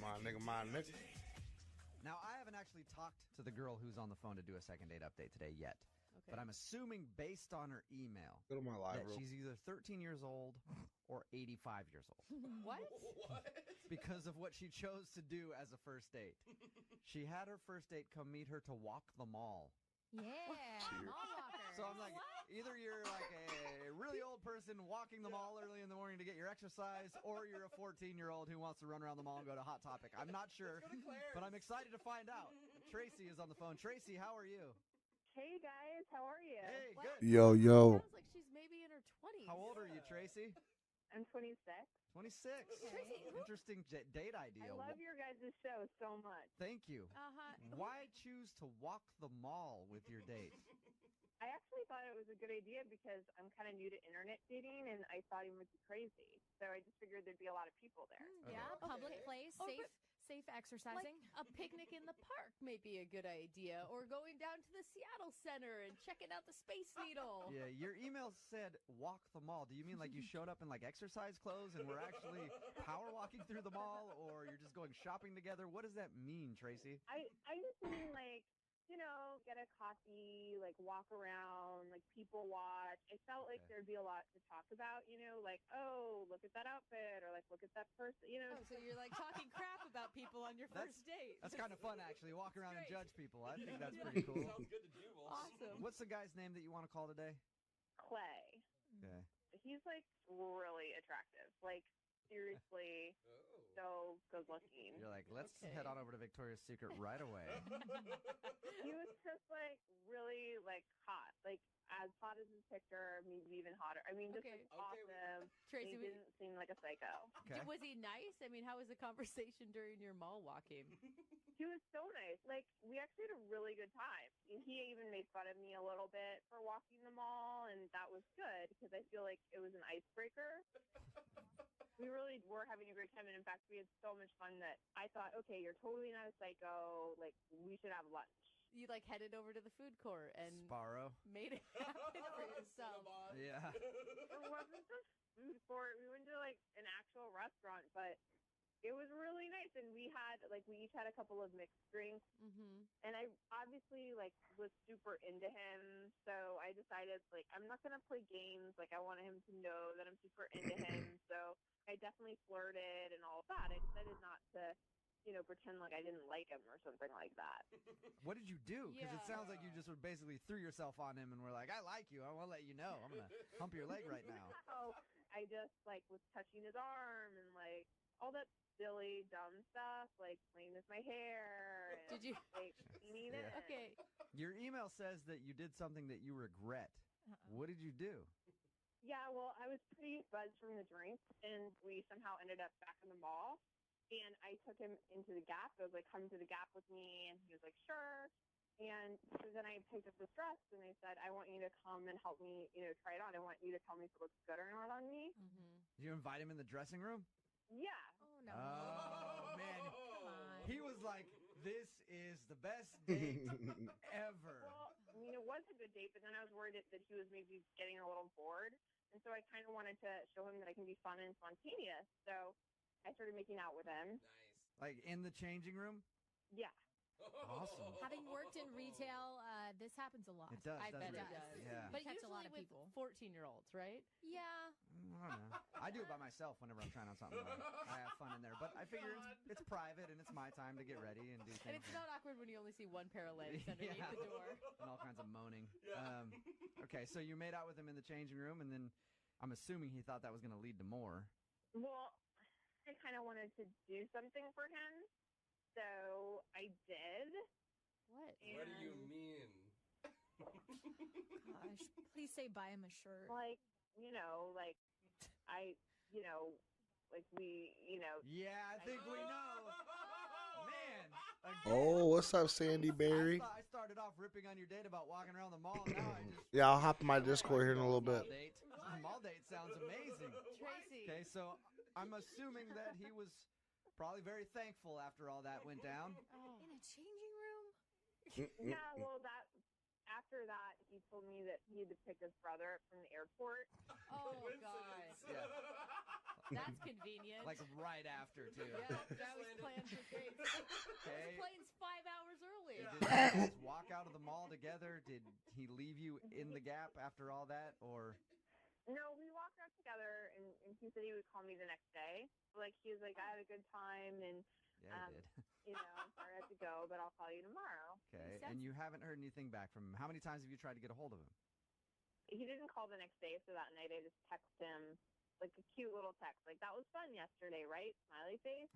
My nigga. Now, I haven't actually talked to the girl who's on the phone to do a second date update today yet. Okay. But I'm assuming, based on her email, Go to my live that room. she's either 13 years old or 85 years old. What? Because of what she chose to do as a first date. She had her first date come meet her to walk the mall. Yeah, mall walker. So I'm like, either you're like a really old person walking the mall early in the morning to get your exercise, or you're a 14-year-old who wants to run around the mall and go to Hot Topic. I'm not sure, but I'm excited to find out. Tracy is on the phone. Tracy, how are you? Hey, guys. How are you? Hey, good. Yo. Sounds like she's maybe in her 20s. How old are you, Tracy? I'm 26. 26. Tracy, Interesting date idea. I love your guys' show so much. Thank you. Why choose to walk the mall with your date? I actually thought it was a good idea because I'm kind of new to internet dating, and I thought he would be crazy. So I just figured there'd be a lot of people there. Yeah, public place, safe exercising. Like a picnic in the park may be a good idea, or going down to the Seattle Center and checking out the Space Needle. Yeah, your email said walk the mall. Do you mean like you showed up in like exercise clothes and we're actually power walking through the mall, or you're just going shopping together? What does that mean, Tracy? I just mean, like, you know, get a coffee, like walk around, like people watch. I felt like there'd be a lot to talk about, you know, like, oh, look at that outfit, or like, look at that person, you know. Oh, so you're like talking crap about people on your first date. That's kind of fun, actually, walk around and judge people. I think that's pretty cool. Sounds good to Jubal. Awesome. What's the guy's name that you want to call today? Clay. Okay. He's like really attractive. Like, seriously, so good looking. You're like, let's head on over to Victoria's Secret right away. He was just like really like hot, like as hot as his picture, maybe even hotter. I mean, just like awesome. Tracy, he didn't seem like a psycho. Okay. Was he nice? I mean, how was the conversation during your mall walking? He was so nice. Like, we actually had a really good time. He even made fun of me a little bit for walking the mall, and that was good because I feel like it was an icebreaker. We really were having a great time, and in fact, we had so much fun that I thought, okay, you're totally not a psycho. Like, we should have lunch. You like headed over to the food court and Sparrow. made it happen for yourself. Yeah. It wasn't just food court. We went to like an actual restaurant, but it was really nice. And we each had a couple of mixed drinks. Mm-hmm. And I obviously like was super into him. So I decided like, I'm not going to play games. Like, I wanted him to know that I'm super into him. So I definitely flirted and all of that. I decided not to, you know, pretend like I didn't like him or something like that. What did you do? Because it sounds like you just basically threw yourself on him and were like, I like you. I want to let you know. I'm going to hump your leg right now. So I just like was touching his arm and like all that silly, dumb stuff, like playing with my hair. And, Did you? Like, cleaning it. Okay. Your email says that you did something that you regret. What did you do? Yeah, well, I was pretty buzzed from the drink, and we somehow ended up back in the mall. And I took him into the Gap. I was like, come to the Gap with me. And he was like, sure. And so then I picked up this dress, and I said, I want you to come and help me, you know, try it on. I want you to tell me if it looks good or not on me. Mm-hmm. Did you invite him in the dressing room? Yeah. Oh, no. Oh, man. Come on. He was like, this is the best date ever. Well, I mean, it was a good date, but then I was worried that he was maybe getting a little bored. And so I kind of wanted to show him that I can be fun and spontaneous. So I started making out with him. Nice. Like in the changing room? Yeah. Awesome. Having worked in retail, this happens a lot. It does, I bet doesn't it does. Yeah. But Catch a usually lot of with people. 14-year-olds, right? Yeah. I don't know. I do it by myself whenever I'm trying on something. I have fun in there. But I figure it's private and it's my time to get ready and do things. And it's not awkward when you only see one pair of legs underneath the door. And all kinds of moaning. Okay, so you made out with him in the changing room, and then I'm assuming he thought that was going to lead to more. Well, I kind of wanted to do something for him. So I did. What? What do you mean? Gosh, please say buy him a shirt. Like, you know, like we, you know. Yeah, I think we know. Man. Again, Oh, what's up, Sandy Berry? I started off ripping on your date about walking around the mall. Now I just... Yeah, I'll hop in my Discord here in a little bit. Mall date sounds amazing. Tracy. Okay, so I'm assuming that he was probably very thankful after all that went down. In a changing room? Yeah, well, that after that, he told me that he had to pick his brother up from the airport. Oh, God. Yeah. That's convenient. Like right after, too. Yeah, now he's planned his dates. Okay. His plane's 5 hours early. Did you guys walk out of the mall together? Did he leave you in the Gap after all that, or? No, we walked out together, and he said he would call me the next day. Like, he was like, I had a good time, and, Yeah, he did. I'm sorry I have to go, but I'll call you tomorrow. Okay, and you haven't heard anything back from him. How many times have you tried to get a hold of him? He didn't call the next day, so that night I just texted him, like, a cute little text. Like, that was fun yesterday, right? Smiley face.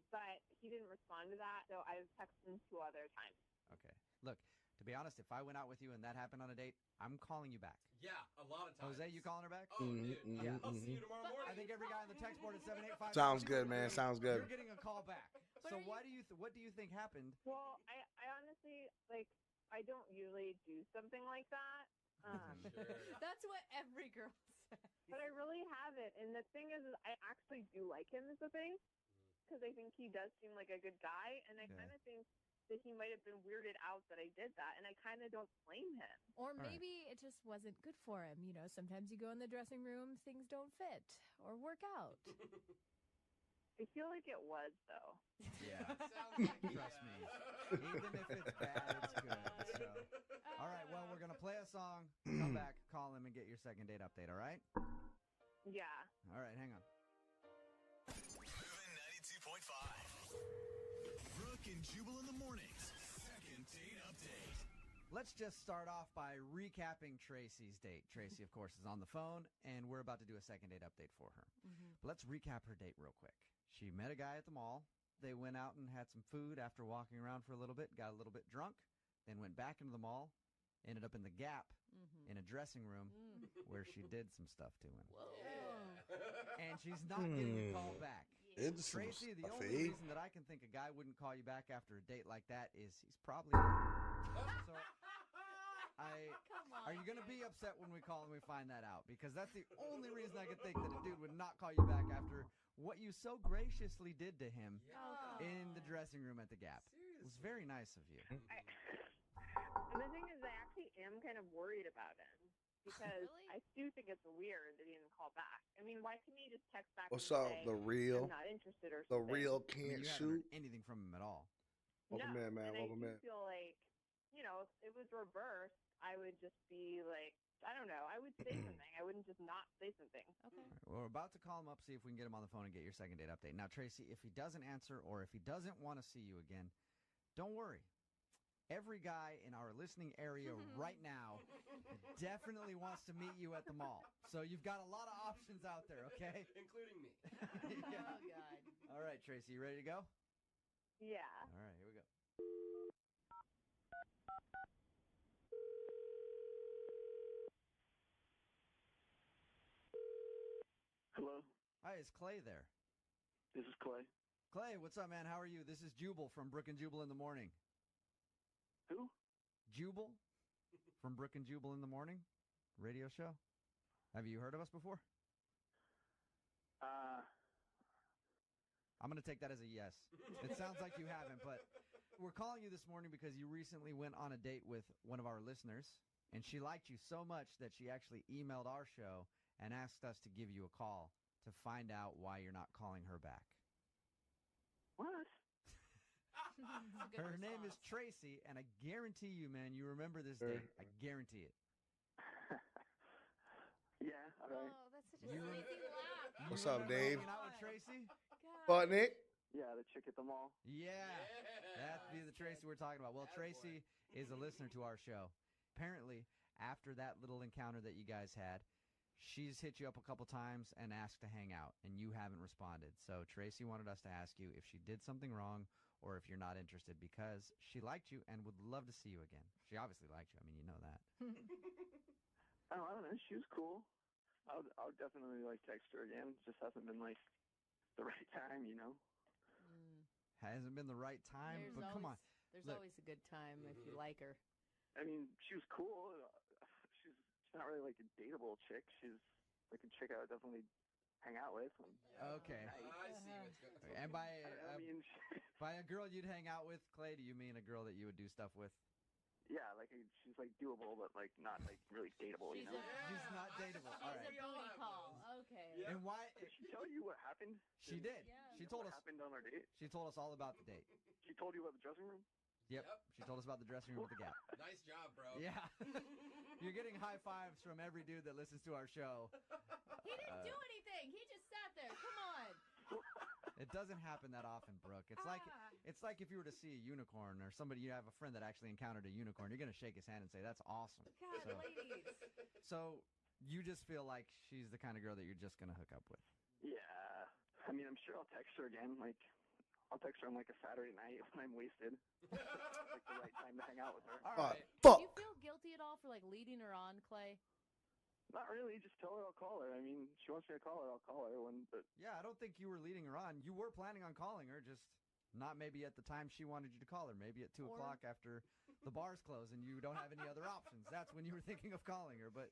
But he didn't respond to that, so I've texted him 2 other times. Okay. Look, to be honest, if I went out with you and that happened on a date, I'm calling you back. Yeah, a lot of times. Jose, you calling her back? Oh, dude. Yeah. I'll see you tomorrow morning. I think every guy on the text board at 785. Sounds good, man. Sounds good. You're getting a call back. But So are what do you think happened? Well, I honestly, like, I don't usually do something like that. Sure. That's what every girl says. But I really haven't. And the thing is I actually do like him is the thing. Because I think he does seem like a good guy. And I Yeah. kind of think that he might have been weirded out that I did that. And I kind of don't blame him. Or right. maybe it just wasn't good for him. You know, sometimes you go in the dressing room, things don't fit or work out. I feel like it was, though. Yeah. Sounds like Trust me. Even if it's bad, it's good. So. All right, well, we're going to play a song, come back, call him, and get your second date update, all right? Yeah. All right, hang on. Moving 92.5. Brooke and Jubal in the mornings. Second date update. Let's just start off by recapping Tracy's date. Tracy, of course, is on the phone, and we're about to do a second date update for her. But let's recap her date real quick. She met a guy at the mall. They went out and had some food after walking around for a little bit, got a little bit drunk, then went back into the mall, ended up in the Gap in a dressing room where she did some stuff to him. And she's not getting a call back. It's some Tracy, the stuff, only eh? reason that I can think a guy wouldn't call you back after a date like that is he's probably not. So Come on. are you going to be upset when we call and we find that out? Because that's the only reason I could think that a dude would not call you back after what you so graciously did to him in the dressing room at the Gap. It was very nice of you. And the thing is, I actually am kind of worried about him. Because Really? I do think it's weird that he didn't call back. I mean, why couldn't he just text back What's and up? say, The real, I'm not interested or the something? real I mean, can't you haven't shoot. heard anything from him at all. Welcome in, man. And Welcome I in. do feel like, if it was reversed, I would just be like, I don't know. I would say something. I wouldn't just not say something. Okay. All right, well, we're about to call him up, see if we can get him on the phone and get your second date update. Now, Tracy, if he doesn't answer or if he doesn't want to see you again, don't worry. Every guy in our listening area right now definitely wants to meet you at the mall. So you've got a lot of options out there, okay? Including me. Yeah. Oh, God. All right, Tracy, you ready to go? Yeah. All right, here we go. Hello, Hi, is Clay there? this is Clay. Clay, what's up, man? How are you? This is Jubal from Brook and Jubal in the Morning. Who? Jubal from Brook and Jubal in the Morning radio show. Have you heard of us before? I'm going to take that as a yes. It sounds like you haven't, but we're calling you this morning because you recently went on a date with one of our listeners, and she liked you so much that she actually emailed our show and asked us to give you a call to find out why you're not calling her back. What? Her name is Tracy, and I guarantee you, man, you remember this date. I guarantee it. Yeah, all right. Oh, that's such a sleepy laugh. What's You up, remember Dave? hanging out with Tracy? God. But Nick, Yeah, the chick at the mall. Yeah. That'd be the Tracy we're talking about. Well, Tracy is a listener to our show. Apparently, after that little encounter that you guys had, she's hit you up a couple times and asked to hang out, and you haven't responded. So Tracy wanted us to ask you if she did something wrong or if you're not interested because she liked you and would love to see you again. She obviously liked you. I mean, you know that. I don't know. She was cool. I would definitely text her again. Just hasn't been the right time, you know. Hasn't been the right time, but come on. There's Look. always a good time if you like her. I mean, she was cool. She's not really a dateable chick. She's a chick I would definitely hang out with. Okay. I see what's going on. And by I mean, by a girl you'd hang out with, Clay, do you mean a girl that you would do stuff with? Yeah, like she's like doable, but like not like really dateable. You know. She's not dateable. All She's right. a booty call. Okay. Yeah. And why? Did she tell you what happened? She did. Yeah. She told What us. happened on our date? She told us all about the date. She told you about the dressing room? Yep. Yep. She told us about the dressing room with the gap. Nice job, bro. Yeah. You're getting high fives from every dude that listens to our show. He didn't do anything. He just sat there. Come on. It doesn't happen that often, Brooke. It's like if you were to see a unicorn or somebody, you have a friend that actually encountered a unicorn, you're gonna shake his hand and say, "That's awesome." God, So, ladies. so you just feel like she's the kind of girl that you're just gonna hook up with. Yeah. I mean, I'm sure I'll text her again. Like, I'll text her on like a Saturday night when I'm wasted. It's like the right time to hang out with her. All right. Fuck. Do you feel guilty at all for like leading her on, Clay? Not really. Just tell her I'll call her. I mean, if she wants me to call her, I'll call her. But Yeah, I don't think you were leading her on. You were planning on calling her, just not maybe at the time she wanted you to call her. Maybe at 2 Or- o'clock after the bars close and you don't have any other options. That's when you were thinking of calling her, but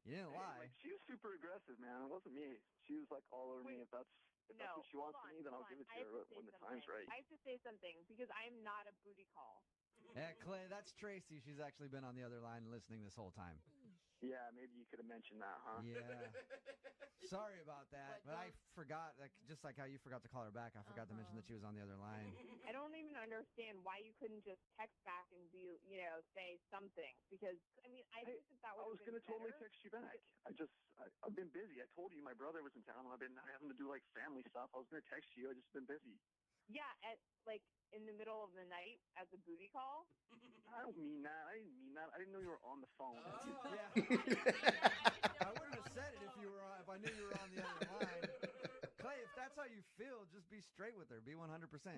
you didn't lie. like, she was super aggressive, man. It wasn't me. She was like all over me. If that's No, what she wants hold from on, me, then I'll hold give on. it to I have her to say when the time's something. right. I have to say something because I'm not a booty call. Yeah, Clay, that's Tracy. She's actually been on the other line listening this whole time. Yeah, maybe you could have mentioned that, huh? Yeah. Sorry about that, but I forgot, like, just like how you forgot to call her back, I forgot to mention that she was on the other line. I don't even understand why you couldn't just text back and be, say something. Because I mean, I think that I would. was gonna totally text you back. I've been busy. I told you my brother was in town. I've been having to do like family stuff. I was gonna text you. I just been busy. Yeah, at like in the middle of the night as a booty call. I don't mean that. I didn't mean that. I didn't know you were on the phone. Yeah. I wouldn't have said it if I knew you were on the other line. Clay, if that's how you feel, just be straight with her. Be 100%.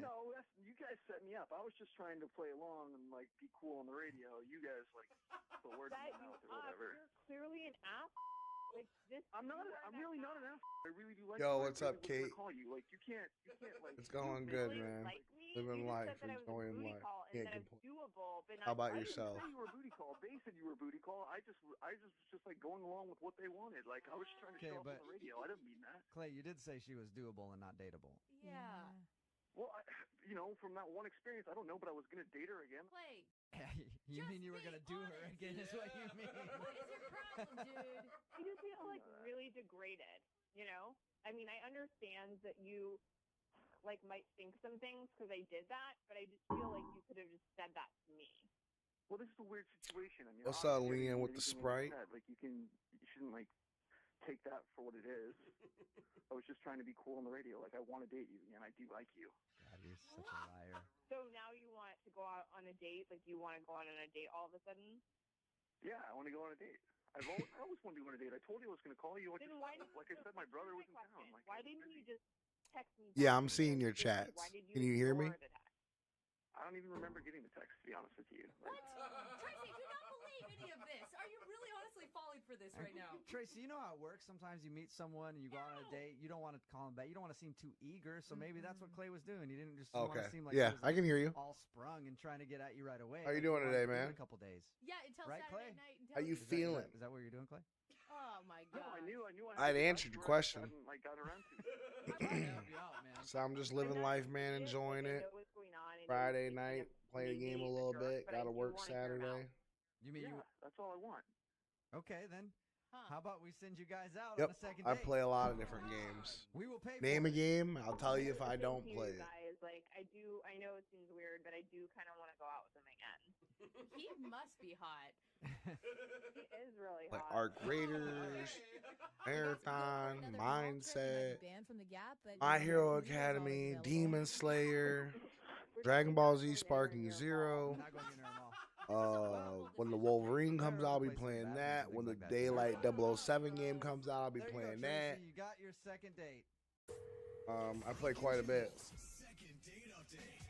No, you guys set me up. I was just trying to play along and like be cool on the radio. You guys like put words in That my you mouth or whatever. You're clearly an ass. Like this. I'm not. I'm really not an ass. I really do like Yo, you. what's I up, really was gonna Kate? Call you. Like you can't like. It's going you good, really man. Like me, Living you just life, said that I was a enjoying booty life. call and Can't that it's complain. doable, but not. How about I yourself? didn't say you were a booty call. They said you were a booty call. I just was just like going along with what they wanted. Like I was just trying to Okay, show up but- on the radio. I didn't mean that. Clay, you did say she was doable and not dateable. Yeah. Well, from that one experience, I don't know, but I was gonna date her again. Clay, You Just mean you were be going to do her honest. again is what you mean. what is your problem, dude? I just feel like really degraded. I mean, I understand that you like might think some things because I did that, but I just feel like you could have just said that to me. Well, this is a weird situation. I mean, What's up, obviously, I Leanne, didn't with the mean anything Sprite? like that. Like you shouldn't like take that for what it is. I was just trying to be cool on the radio. Like I want to date you, and I do like you. God, you're such a liar. So now you want to go out on a date? Like you want to go out on a date all of a sudden? Yeah, I want to go on a date. I always wanted to go on a date. I told you I was going to call you. Then why didn't Like I said, my brother was in town. Like, why didn't you just text me? Yeah, back I'm and seeing say, your "Hey, chats. why did Can you hear me? ignore the text?" I don't even remember getting the text, to be honest with you. What? Tracy, do not believe any of this. Are you really honestly falling for this right now? Tracy, you know how it works. Sometimes you meet someone and you go out on a date. You don't want to call him back. You don't want to seem too eager. So maybe that's what Clay was doing. He didn't just want Okay. to seem like Yeah, he was I can hear you. all sprung and trying to get at you right away. How you Like, doing wanted today, to give it man? A couple days. Yeah, until Right, Saturday Clay? night. How you feeling? Is that what you're doing, Clay? Oh my god. No, I knew. I'd had to answered text your her. I question. just hadn't, like, got around to it. I'm trying to help you out, man. So I'm just living life, man, enjoying it. Friday night, play the game a little bit. Got to work Saturday. You mean Yeah, that's all I want. Okay, then. Huh. How about we send you guys out Yep, on a second I date? play a lot of different games. We will pay Name for a it. game, I'll tell you if I don't play it. Guys, like I know it seems weird, but I do kind of want to go out with him again. He must be hot. He is really Like hot. Arc Raiders, Marathon, Another mall trip, you might Mindset, be banned from the Gap, but My you know, Hero Disney's always Academy, available. Demon Slayer, We're Dragon definitely Ball not Z going Sparking anywhere near a Zero. We're not going in there at all. When the Wolverine comes out, I'll be Play some playing bathrooms that. and When the things like that. Daylight 007 game comes out, I'll be There you go, playing Tracy. that. You got your second date. I play quite a bit. Second date update.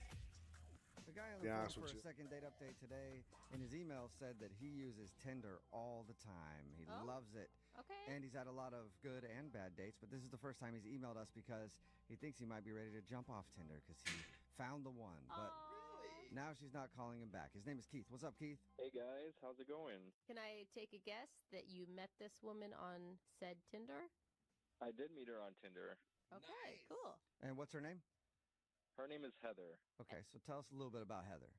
The guy on Be the phone honest for with a you. second date update today in his email said that he uses Tinder all the time. He Oh. loves it. Okay. And he's had a lot of good and bad dates, but this is the first time he's emailed us because he thinks he might be ready to jump off Tinder because he found the one. But now she's not calling him back. His name is Keith. What's up, Keith? Hey guys, how's it going? Can I take a guess that you met this woman on said Tinder? I did meet her on Tinder. Okay, Nice. cool. And what's her name? Her name is Heather. Okay, so tell us a little bit about Heather.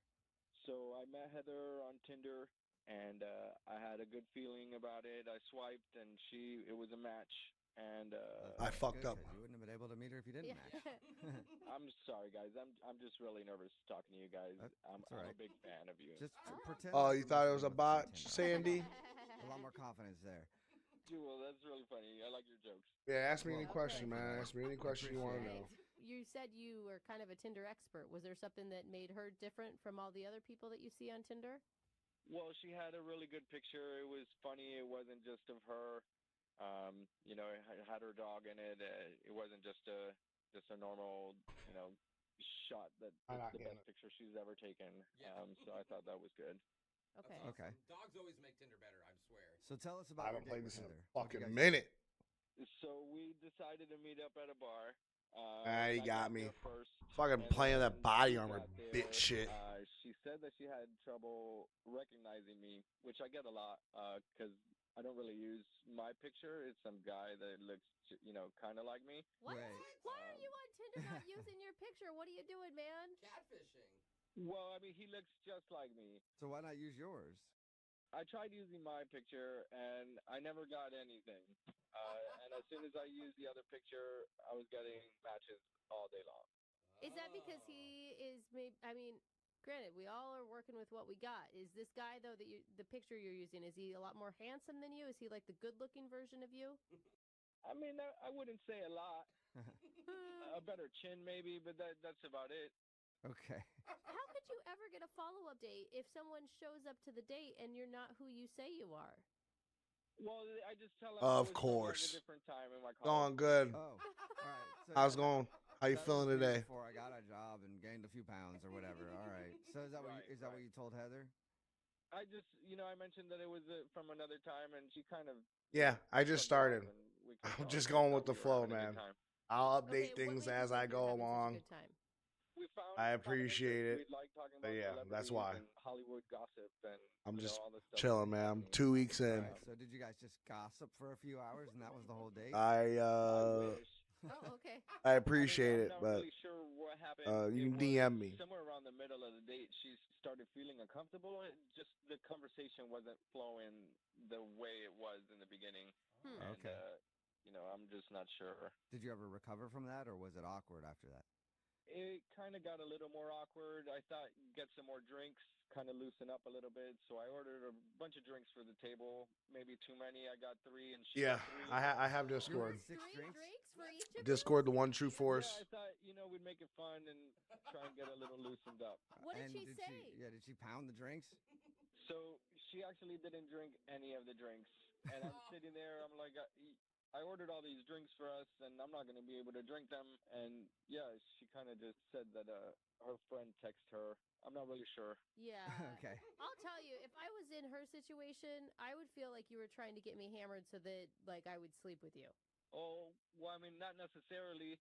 So I met Heather on Tinder, and I had a good feeling about it. I swiped, and it was a match. And I fucked up. You wouldn't have been able to meet her if you didn't match. I'm sorry, guys. I'm just really nervous talking to you guys. I'm all right. a big fan of you. Just pretend. Oh, like you we're thought it was a listening bot, with us on Tinder. Sandy? A lot more confidence there. Jewel, that's really funny. I like your jokes. Yeah, ask me any Well, question, thank you, man. guys. Ask me any question you want to know. You said you were kind of a Tinder expert. Was there something that made her different from all the other people that you see on Tinder? Well, she had a really good picture. It was funny. It wasn't just of her. It had her dog in it. It wasn't just a normal, shot that it's the best picture she's ever taken. Yeah. So I thought that was good. Okay. Awesome. Okay. Dogs always make Tinder better, I swear. So tell us about. I haven't your played date this in with a Heather. What'd you fucking guys minute. So we decided to meet up at a bar. You I got me. there first, Fucking and playing then that body we armor got there, bitch shit. She said that she had trouble recognizing me, which I get a lot because I don't really use my picture. It's some guy that looks, kind of like me. What? Wait. Why are you on Tinder not using your picture? What are you doing, man? Catfishing. Well, I mean, he looks just like me. So why not use yours? I tried using my picture, and I never got anything. And as soon as I used the other picture, I was getting matches all day long. Is that because he is granted, we all are working with what we got. Is this guy though the picture you're using, is he a lot more handsome than you? Is he like the good-looking version of you? I mean, I wouldn't say a lot. A better chin maybe, but that's about it. Okay. How could you ever get a follow-up date if someone shows up to the date and you're not who you say you are? Well, I just tell him Of I was course. at a different time in my college. Going good. Oh, all right. So How's it going? How you that feeling was me today? Before I got a job and gained a few pounds or whatever. All right. So is that what you told Heather? I just, I mentioned that it was from another time, and she kind of. Yeah, I just shrugged it started. off, and we kept I'm talking. just I going thought with the we were flow, having a good man. time. I'll Okay, update what things made you as think I you were go having such a along. good time? We found I common appreciate interests. it. We like talking But about yeah, that's celebrities why. and Hollywood gossip and I'm just all the stuff chilling, that's man. I'm happening. 2 weeks in. All right. So did you guys just gossip for a few hours and that was the whole date? I wish. Oh, okay. I appreciate I'm it, not but really sure what happened. you It can DM me. was somewhere around the middle of the date, she started feeling uncomfortable. Just the conversation wasn't flowing the way it was in the beginning. And, Okay. I'm just not sure. Did you ever recover from that, or was it awkward after that? It kind of got a little more awkward. I thought get some more drinks, kind of loosen up a little bit. So I ordered a bunch of drinks for the table. Maybe too many. I got 3, and she Yeah, got 3. I have Discord. 6 Three drinks? drinks for each of you? Discord, the one true force. Yeah, I thought we'd make it fun and try and get a little loosened up. What did And she say? Did she pound the drinks? So she actually didn't drink any of the drinks, and I'm sitting there. I'm like, I ordered all these drinks for us, and I'm not going to be able to drink them. And yeah, she kind of just said that her friend texted her. I'm not really sure. Yeah. Okay. I'll tell you, if I was in her situation, I would feel like you were trying to get me hammered so that I would sleep with you. Oh, well, I mean, not necessarily.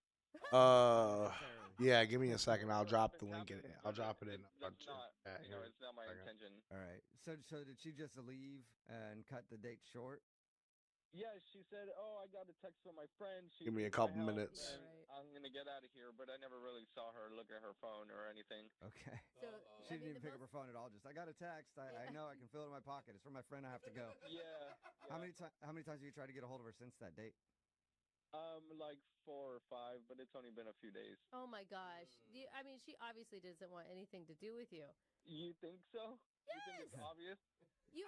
Yeah, give me a second. I'll drop the link in it. I'll drop it in. That's not, it's not my intention. All right. So did she just leave and cut the date short? Yeah, she said, "Oh, I got a text from my friend. She Give me a needs my couple help, minutes. and I'm gonna get out of here." But I never really saw her look at her phone or anything. Okay. So She didn't even pick up her phone at all. Just I got a text. I know I can feel it in my pocket. It's from my friend. I have to go. Yeah. How many times have you tried to get a hold of her since that date? Like 4 or 5, but it's only been a few days. Oh my gosh. She obviously doesn't want anything to do with you. You think so? You think it's Yes! obvious? You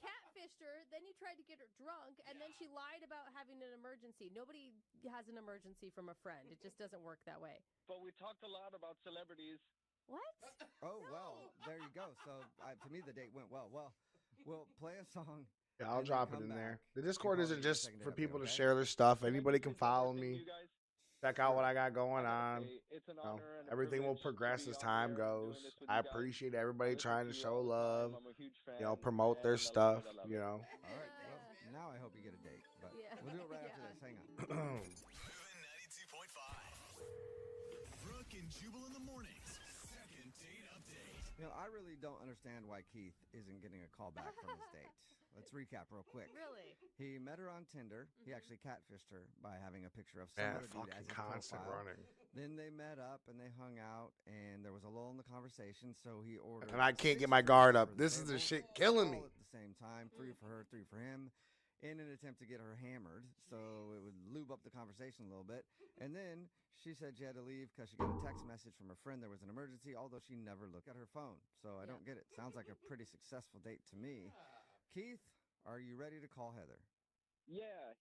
catfished her, then you tried to get her drunk, and then she lied about having an emergency. Nobody has an emergency from a friend. It just doesn't work that way. But we talked a lot about celebrities. What? Oh, well, there you go. So to me, the date went well. Well, we'll play a song. Yeah, I'll and then drop it come in there. back The and Discord call isn't me your just second for date people update, to okay? share their stuff. Anybody Can I can say one follow thing to me. you guys? Check out what I got going gotta on. say, it's an You know, honor and a everything will privilege to progress be as on time here and doing goes. this with I you guys. appreciate I everybody listen trying to to you show all the love. time. I'm a huge fan. Promote their and I stuff. love it. I love You it. know. All right. Well, now I hope you get a date. But Yeah. we'll do it right after Yeah. this. Hang on. Moving 92.5. Brooke and Jubal in the mornings. Second date update. I really don't understand why Keith isn't getting a call back from his date. Let's let's recap real quick. Really? He met her on Tinder. He actually catfished her by having a picture of some Yeah, other dude as fucking his constant profile. running. Then they met up and they hung out, and there was a lull in the conversation, so he ordered. And I can't 6 get my drinks guard for up. the This is the table, shit killing me. all at the same time, 3 for her, 3 for him, in an attempt to get her hammered, so it would lube up the conversation a little bit. And then she said she had to leave because she got a text message from her friend there was an emergency, although she never looked at her phone. So I don't get it. Sounds like a pretty successful date to me. Keith, are you ready to call Heather? Yeah.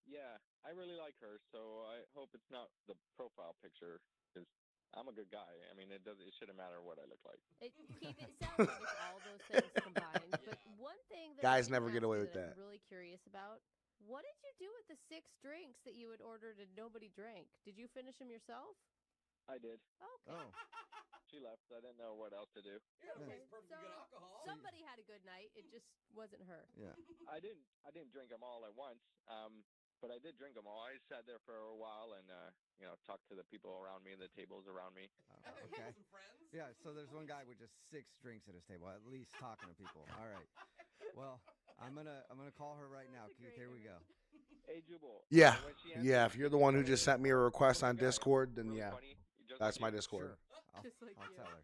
I really like her, so I hope it's not the profile picture, because I'm a good guy. I mean, it shouldn't matter what I look like. Keith, it sounds like it's all those things combined. But one thing that Guys you never get asked away me with that that. I'm really curious about. What did you do with the 6 drinks that you had ordered and nobody drank? Did you finish them yourself? I did. Okay. Oh, She left. I didn't know what else to do. Okay. Perfectly good alcohol. Somebody had a good night. It just wasn't her. yeah. I didn't drink them all at once. But I did drink them all. I sat there for a while and talked to the people around me, the tables around me. Okay. Some friends? Yeah, so there's one guy with just 6 drinks at his table, at least talking to people. All right. Well, I'm gonna call her right now, Keith. Here we go. Hey, Jubal. Yeah, when she answered, yeah. If you're the one who just sent me a request on Guy, Discord, then really yeah, funny, just that's like my you. Discord. Sure. I'll, Just like I'll you. tell her.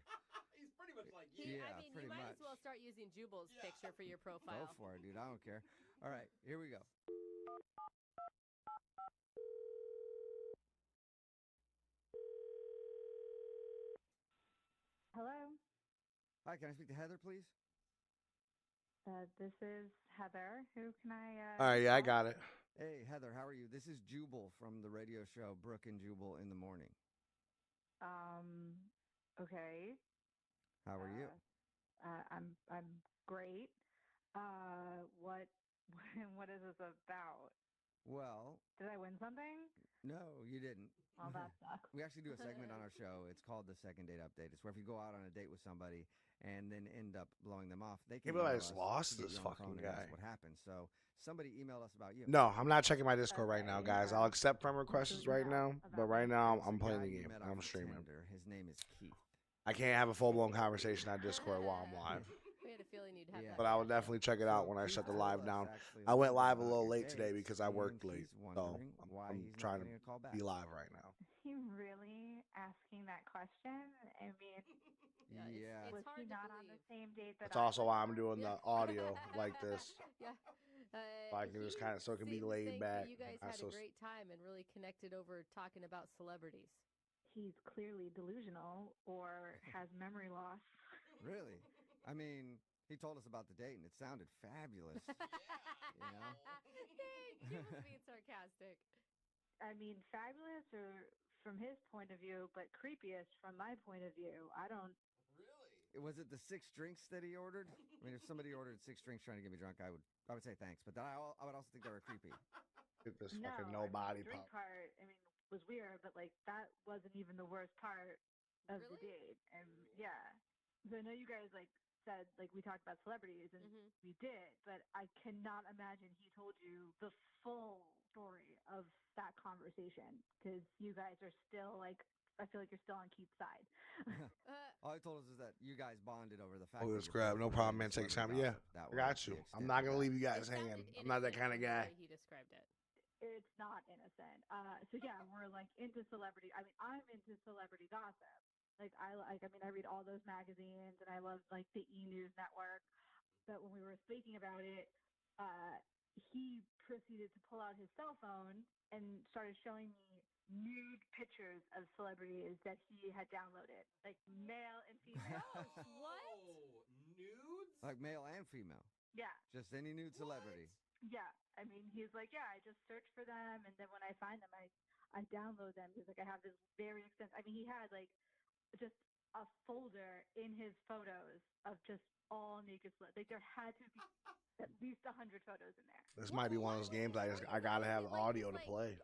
He's pretty much like you. I Yeah, mean, pretty you might as much. well start using Jubal's picture for your profile. Go for it, dude. I don't care. All right, here we go. Hello, Hi, can I speak to Heather, please? this is Heather. Who can I? All right, yeah, I call? got it. Hey, Heather, how are you? This is Jubal from the radio show Brooke and Jubal in the Morning. Okay. How are you? I'm great. What what is this about? Well, Did I win something? no, you didn't. Well, that sucks. We actually do a segment on our show. It's called the Second Date Update. It's where if you go out on a date with somebody and then end up blowing them off, they can Can't believe I email just us lost to get this you on the fucking phone and ask guy. what happened. So somebody emailed us about you. No, I'm not checking my Discord right now, Okay, guys. I'll accept friend what's requests your right email now, about but right me? now It's a I'm playing guy the you game. met I'm off of streaming. Tinder. His name is Keith. I can't have a full blown conversation on Discord while I'm live, We had a feeling you'd have Yeah. that. but I will reaction. definitely check it out So when I Keith shut the told live us down. actually I went little bit live a about little your late today dates, because I and worked late, he's so wondering why I'm he's not trying to getting a call back. be live right now. You really asking that question? I mean, Yeah. was hard he to not on the believe. same date that That's I also was why I'm on? doing the audio like this. Yeah. So I can just kind of so it can be seemed to laid think back. that you guys not had so a great time and really connected over talking about celebrities. He's clearly delusional or has memory loss. Really? I mean, he told us about the date, and it sounded fabulous. You know? Jubal's being sarcastic. I mean, fabulous or from his point of view, but creepiest from my point of view. I don't. Really? Was it the 6 drinks that he ordered? I mean, if somebody ordered 6 drinks trying to get me drunk, I would say thanks. But then I would also think they were creepy. Get this No, fucking I no mean, body the drink pop. part. I mean, was weird, but like that wasn't even the worst part of the Really? date. And yeah, so I know you guys like said like we talked about celebrities, and we did, but I cannot imagine he told you the full story of that conversation because you guys are still like. I feel like you're still on Keith's side. All he told us is that you guys bonded over the fact Oh, that it's you're grab. both No were problem, man. into Take time. celebrity Yeah, gossip. That I was got the you. extent I'm not of gonna that. leave you It guys sounded hanging. I'm not that innocent kind of from the guy. way he described it. It's not innocent. So yeah, we're like into celebrity. I mean, I'm into celebrity gossip. Like I mean, I read all those magazines, and I love like the E News Network. But when we were speaking about it, he proceeded to pull out his cell phone and started showing me nude pictures of celebrities that he had downloaded, like male and female. What? Oh, nudes? Like male and female. Yeah. Just any nude celebrity. Yeah, I mean, he's like, yeah, I just search for them, and then when I find them, I download them. He's like, I have this very extensive. I mean, he had like just a folder in his photos of just all naked. Like there had to be at least 100 photos in there. This might be one of those games I gotta have audio to play.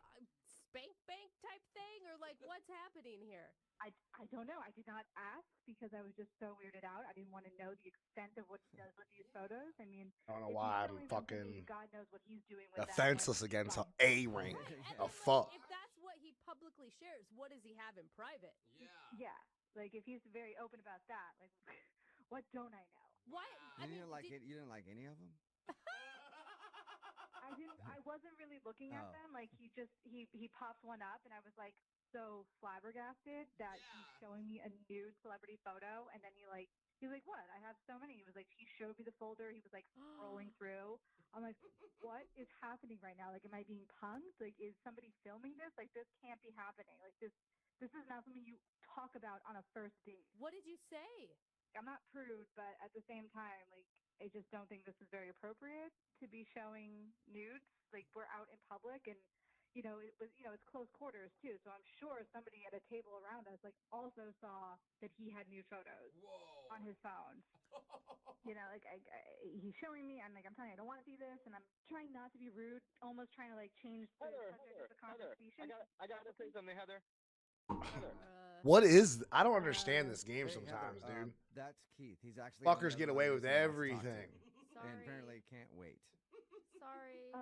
Spank bank type thing, or like what's happening here? I don't know. I did not ask because I was just so weirded out. I didn't want to know the extent of what he does with these photos. I mean, I don't know if why he's I'm showing them to fucking me, God knows what he's doing with them. defenseless Like, against God A rank. Right, and A then, fuck. Like, if that's what he publicly shares, what does he have in private? Yeah. Yeah, like if he's very open about that, like what don't I know? What? I You mean, didn't like it. You didn't like any of them. wasn't really looking at them. Like he popped one up, and I was like so flabbergasted that he's showing me a nude celebrity photo, and then he's like, what? I have so many. He was like, he showed me the folder. He was like scrolling through. I'm like, what is happening right now? Like, am I being punked? Like, is somebody filming this? Like, this can't be happening. Like, this is not something you talk about on a first date. What did you say? I'm not prude, but at the same time, like, I just don't think this is very appropriate to be showing nudes. Like, we're out in public, and it's close quarters too. So I'm sure somebody at a table around us like also saw that he had nude photos on his phone. He's showing me. I'm like, I'm telling you, I don't want to see this, and I'm trying not to be rude, almost trying to like change the subject of the conversation. I gotta say something, Heather. What is? I don't understand this game sometimes, Heather, dude. That's Keith. He's actually Fuckers get away with everything. And apparently can't wait. Sorry.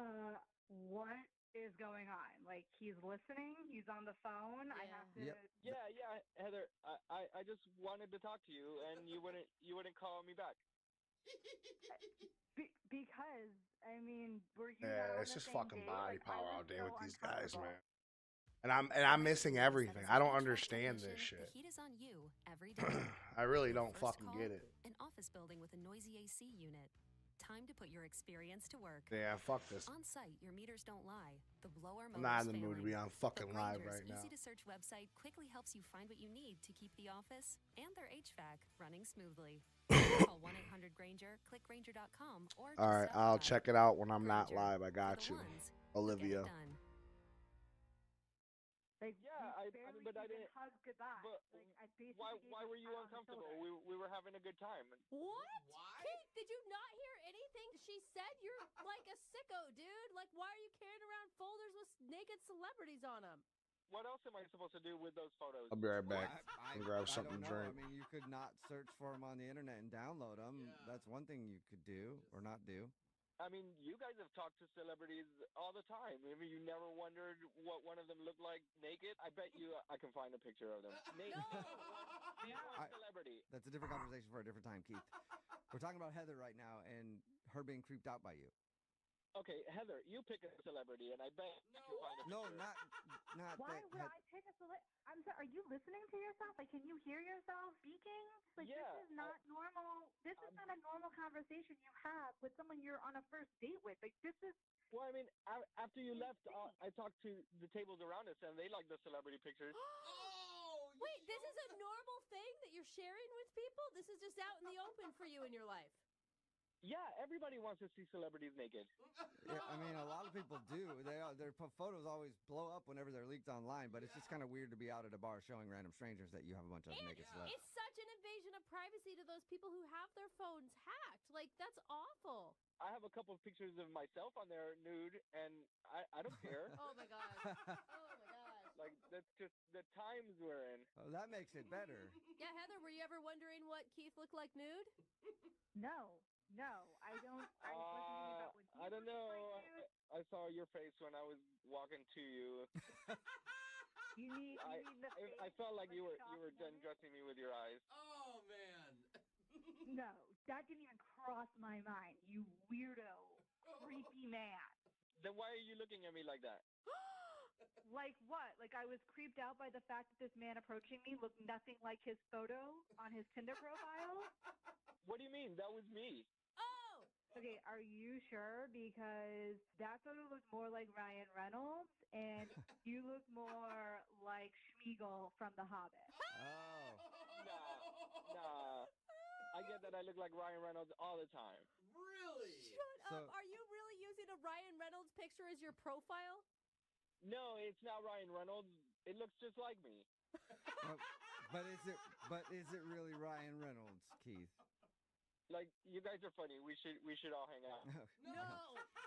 What is going on? Like, he's listening. He's on the phone. Yeah. I have to. Yep. Yeah, Heather. I just wanted to talk to you, and you wouldn't call me back. Because I mean, It's just fucking body power all day with these guys, man. And And I'm missing everything. I don't understand this shit. The heat is on you every day. I really don't First fucking call, get it. An office building with a noisy AC unit. Time to put your experience to work. Yeah, fuck this. On site, your meters don't lie. The blower I'm motor's not in the mood to be on fucking live right now. easy-to-search website quickly helps you find what you need to keep the office and their HVAC running smoothly. Call 1-800-GRANGER, click Granger.com, or All right, I'll check it out when I'm not live. I got you, Olivia. Like, but I didn't hug goodbye. But like, why were you uncomfortable? We were having a good time. What? Kate, did you not hear anything? She said you're like a sicko, dude. Like, why are you carrying around folders with naked celebrities on them? What else am I supposed to do with those photos? I'll be right back. I And grab something to don't know. drink. I mean, you could not search for them on the internet and download them. Yeah. That's one thing you could do or not do. I mean, you guys have talked to celebrities all the time. I mean, you never wondered what one of them looked like naked? I bet you I can find a picture of them. Naked. Celebrity. That's a different conversation for a different time, Keith. We're talking about Heather right now and her being creeped out by you. Okay, Heather, you pick a celebrity, and I bet you can find a No, picture. not Why that. would I pick a I'm sorry. Are you listening to yourself? Like, can you hear yourself speaking? Like, Yeah, this is not normal. This is not a normal conversation you have with someone you're on a first date with. Like, this is. Well, I mean, after you left, I talked to the tables around us, and they like the celebrity pictures. Wait, this is a normal thing that you're sharing with people? This is just out in the open for you in your life? Yeah, everybody wants to see celebrities naked. Yeah, I mean, a lot of people do. Their photos always blow up whenever they're leaked online, but it's just kind of weird to be out at a bar showing random strangers that you have a bunch of naked celebs. It's such an invasion of privacy to those people who have their phones hacked. Like, that's awful. I have a couple of pictures of myself on there nude, and I don't care. Oh my gosh. Oh my gosh. Like, that's just the times we're in. Oh, that makes it better. Yeah, Heather, were you ever wondering what Keith looked like nude? No, I don't. I wasn't thinking about what I don't know. I saw your face when I was walking to you. You need the face. I felt like you were shocked done dressing me with your eyes. Oh man. No, that didn't even cross my mind. You weirdo, creepy man. Then why are you looking at me like that? Like what? Like I was creeped out by the fact that this man approaching me looked nothing like his photo on his Tinder profile? What do you mean? That was me. Oh! Okay, are you sure? Because that photo looked more like Ryan Reynolds, and you look more like Schmeagol from The Hobbit. Oh. Nah. I get that I look like Ryan Reynolds all the time. Really? Shut up. Are you really using a Ryan Reynolds picture as your profile? No, it's not Ryan Reynolds. It looks just like me. But is it really Ryan Reynolds, Keith? Like, you guys are funny. We should all hang out. No.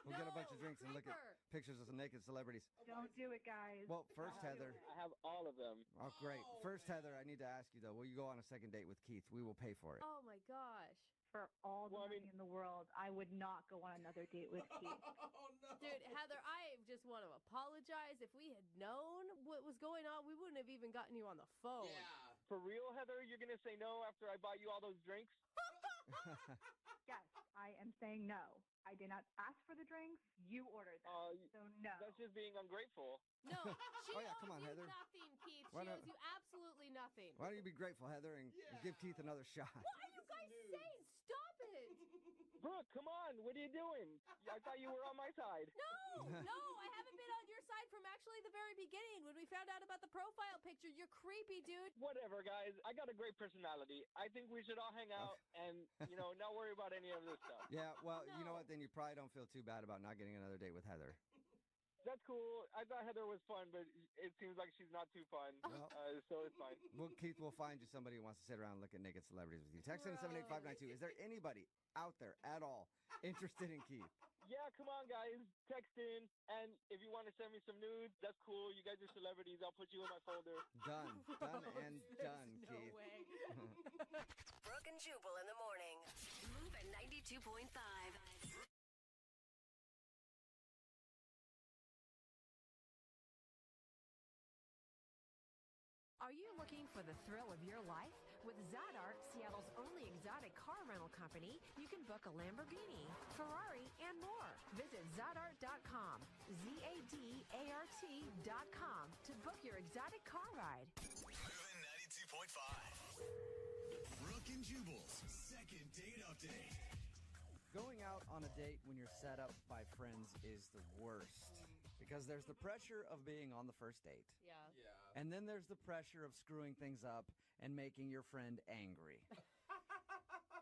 We'll get a bunch of drinks and look at pictures of some naked celebrities. Don't do it, guys. Well, first, Heather. I have all of them. Oh, great. First, Heather, I need to ask you, though. Will you go on a second date with Keith? We will pay for it. Oh, my gosh. For all the money in the world, I would not go on another date with Keith. Oh no. Dude, Heather, I just want to apologize. If we had known what was going on, we wouldn't have even gotten you on the phone. Yeah. For real, Heather? You're gonna say no after I bought you all those drinks? Yes, I am saying no. I did not ask for the drinks. You ordered them. So no. That's just being ungrateful. No, she Oh, yeah, owes come on, you Heather. nothing, Keith. Why She not- owes you absolutely nothing. Why don't you be grateful, Heather, and give Keith another shot? What are you guys saying? Stop it! Brooke, come on. What are you doing? I thought you were on my side. No, I haven't been on your side from actually the very beginning. When we found out about the profile picture, you're creepy, dude. Whatever, guys. I got a great personality. I think we should all hang out and, not worry about any of this stuff. Yeah, well, you know what? Then you probably don't feel too bad about not getting another date with Heather. That's cool. I thought Heather was fun, but it seems like she's not too fun. Well- So it's fine. Well, Keith will find you somebody who wants to sit around and look at naked celebrities with you. Text in 78592. Is there anybody out there at all interested in Keith? Yeah, come on, guys. Text in. And if you want to send me some nudes, that's cool. You guys are celebrities. I'll put you in my folder. Done. Done and done, No Keith. way. Brooke and Jubal in the morning. Move at 92.5. Are you looking for the thrill of your life? With Zadart, Seattle's only exotic car rental company, you can book a Lamborghini, Ferrari, and more. Visit Zadart.com, ZADART.com to book your exotic car ride. Moving 92.5. Brooke and Jubal's second date update. Going out on a date when you're set up by friends is the worst. Because there's the pressure of being on the first date. Yeah. And then there's the pressure of screwing things up and making your friend angry.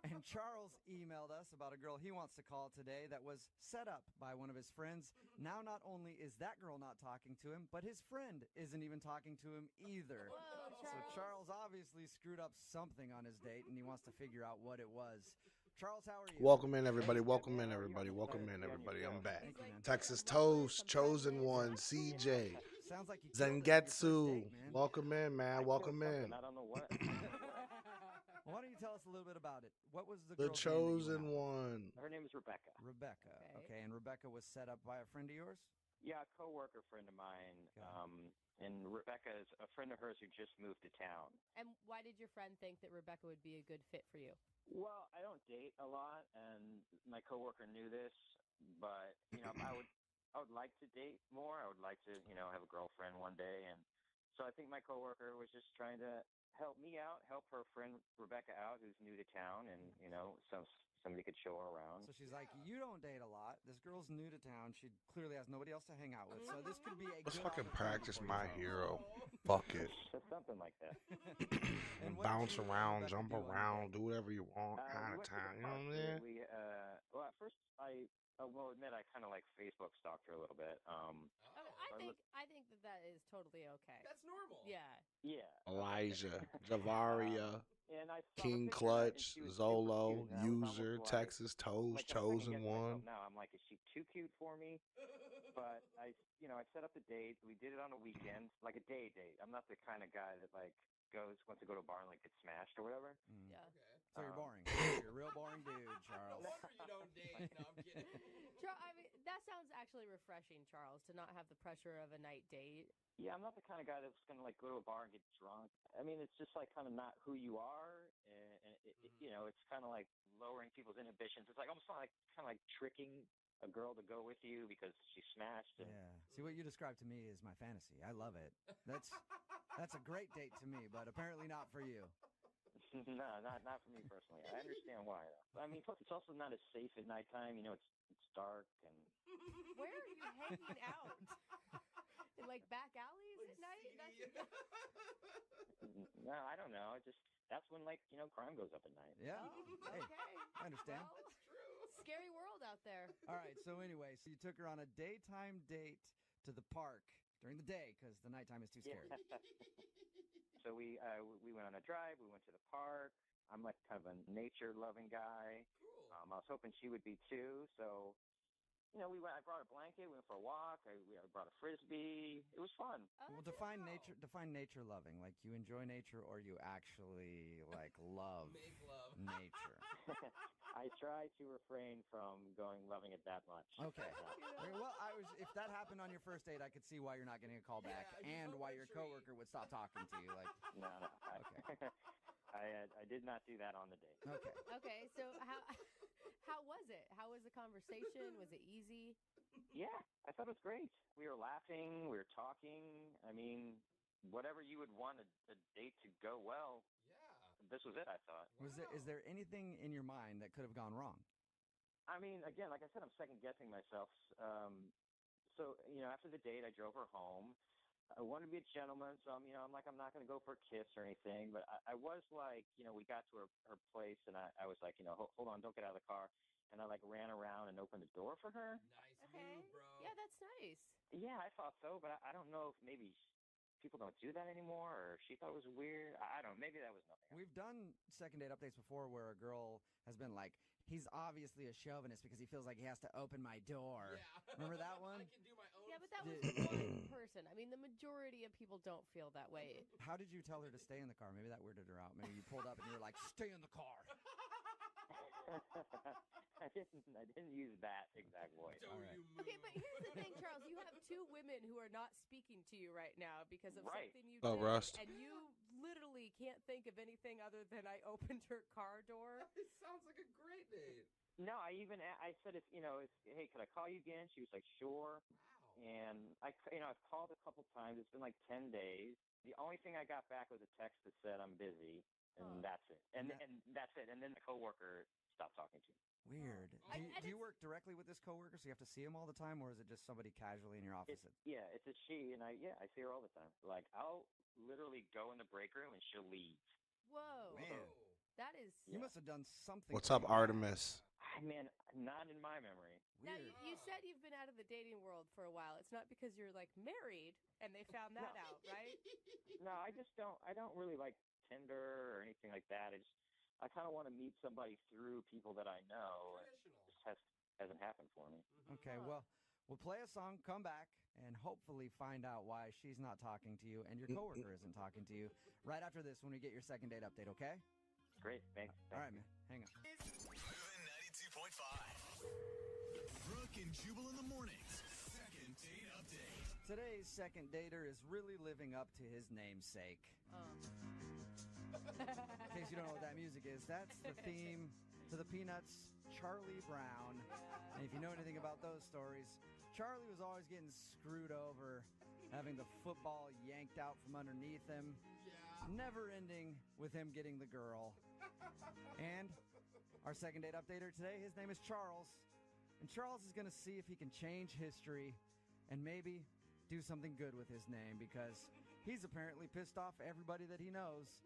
And Charles emailed us about a girl he wants to call today that was set up by one of his friends. Now not only is that girl not talking to him, but his friend isn't even talking to him either. Whoa, So Charles obviously screwed up something on his date, and he wants to figure out what it was. Charles, how are you? Welcome in, everybody. Welcome in, everybody. Welcome in, everybody. I'm back. Texas Toast, Chosen One, CJ, Sounds like you Zengetsu. Welcome in, man. Welcome in. I don't know what. Why don't you tell us a little bit about it? What was the The girl's name that you Chosen went out with? One. Her name is Rebecca. Rebecca. Okay, and Rebecca was set up by a friend of yours? Yeah, a coworker friend of mine. And Rebecca is a friend of hers who just moved to town. And why did your friend think that Rebecca would be a good fit for you? Well, I don't date a lot, and my coworker knew this, but I would like to date more. I would like to, have a girlfriend one day, and so I think my coworker was just trying to help me out, help her friend Rebecca out, who's new to town, and somebody could show her around. So she's like, you don't date a lot. This girl's new to town. She clearly has nobody else to hang out with. So this could be a Let's good fucking opportunity practice for you, My Charles. Hero. Fuck it. Something like that. And what Bounce did you and around, Rebecca jump do on the around, date? do whatever you want, We kind of went to time. the You know park. what I'm saying? Well, at first I will admit I kind of like Facebook stalked her a little bit. I think that is totally okay. That's normal. Yeah. Yeah. Elijah, Javaria, And I saw King her picture, and Clutch, she was super Zolo, cute, and I was User, almost Texas Toast, like I'm Chosen second-guessing myself One. now. I'm like, is she too cute for me? But I set up the date. We did it on a weekend, like a day date. I'm not the kind of guy that wants to go to a bar and gets smashed or whatever. Yeah. Okay. So you're boring. You're a real boring dude, Charles. No wonder you don't date. No, I'm kidding. I mean, that sounds actually refreshing, Charles, to not have the pressure of a night date. Yeah, I'm not the kind of guy that's going to go to a bar and get drunk. I mean, it's just kind of not who you are, and it's kind of like lowering people's inhibitions. It's like almost kind of like tricking a girl to go with you because she's smashed. And Yeah. See, what you described to me is my fantasy. I love it. That's a great date to me, but apparently not for you. No, not for me personally. I understand why, though. I mean, plus it's also not as safe at nighttime. It's dark and. Where are you hanging out? In back alleys at night? No, I don't know. That's when crime goes up at night. Yeah. Hey, Okay. I understand. Well, scary world out there. All right. So anyway, you took her on a daytime date to the park during the day because the nighttime is too scary. So we went on a drive. We went to the park. I'm kind of a nature-loving guy. Cool. I was hoping she would be too. So, we went. I brought a blanket. We went for a walk. I brought a frisbee. It was fun. Oh, Well, that's define beautiful. nature loving. Like you enjoy nature, or you actually love Make love. nature. I try to refrain from loving it that much. Okay. Well, if that happened on your first date, I could see why you're not getting a call back and why your coworker would stop talking to you. Like, No. okay. I did not do that on the date. Okay. Okay, so how was it? How was the conversation? Was it easy? Yeah, I thought it was great. We were laughing, we were talking. I mean, whatever you would want a date to go well. Yeah. This was it, I thought. Is there anything in your mind that could have gone wrong? I mean, again, like I said, I'm second guessing myself. So, after the date, I drove her home. I wanted to be a gentleman, so I'm like, I'm not going to go for a kiss or anything. But I was like, we got to her place, and I was like, hold on, don't get out of the car. And I like ran around and opened the door for her. Nice move, bro. Yeah, that's nice. Yeah, I thought so, but I don't know if maybe people don't do that anymore, or she thought it was weird. I don't know. Maybe that was nothing. We've done second date updates before where a girl has been like, he's obviously a chauvinist because he feels like he has to open my door. Yeah. Remember that one? I can do my own. Yeah, but that was one person. I mean, the majority of people don't feel that way. How did you tell her to stay in the car? Maybe that weirded her out. Maybe you pulled up and you were like, stay in the car. I didn't use that exact voice. Okay, but here's the thing, Charles. You have two women who are not speaking to you right now because of Right. something you Oh, did, Rust. and you literally can't think of anything other than I opened her car door. It sounds like a great date. No, I said, hey, could I call you again? She was like, sure. Wow. And I've called a couple times. It's been like 10 days. The only thing I got back was a text that said I'm busy, and that's it. And that's it. And then the coworker stopped talking to me. Weird. Do you work directly with this coworker, so you have to see him all the time, or is it just somebody casually in your office? It's a she, and I see her all the time. Like, I'll literally go in the break room, and she'll leave. Whoa. Man. That is... You must have done something. What's up, Artemis? Man, not in my memory. Now, you said you've been out of the dating world for a while. It's not because you're, like, married, and they found that out, right? No, I don't really like Tinder or anything like that. I kind of want to meet somebody through people that I know. It just hasn't happened for me. Okay, well, we'll play a song, come back, and hopefully find out why she's not talking to you and your coworker isn't talking to you right after this when we get your second date update, okay? Great, thanks. All right, man. Hang on. 92.5. Brooke and Jubal in the mornings. Second date update. Today's second dater is really living up to his namesake. In case you don't know what that music is, that's the theme to the Peanuts' Charlie Brown. And if you know anything about those stories, Charlie was always getting screwed over, having the football yanked out from underneath him, never ending with him getting the girl. And our second date updater today, his name is Charles. And Charles is going to see if he can change history and maybe do something good with his name, because he's apparently pissed off everybody that he knows.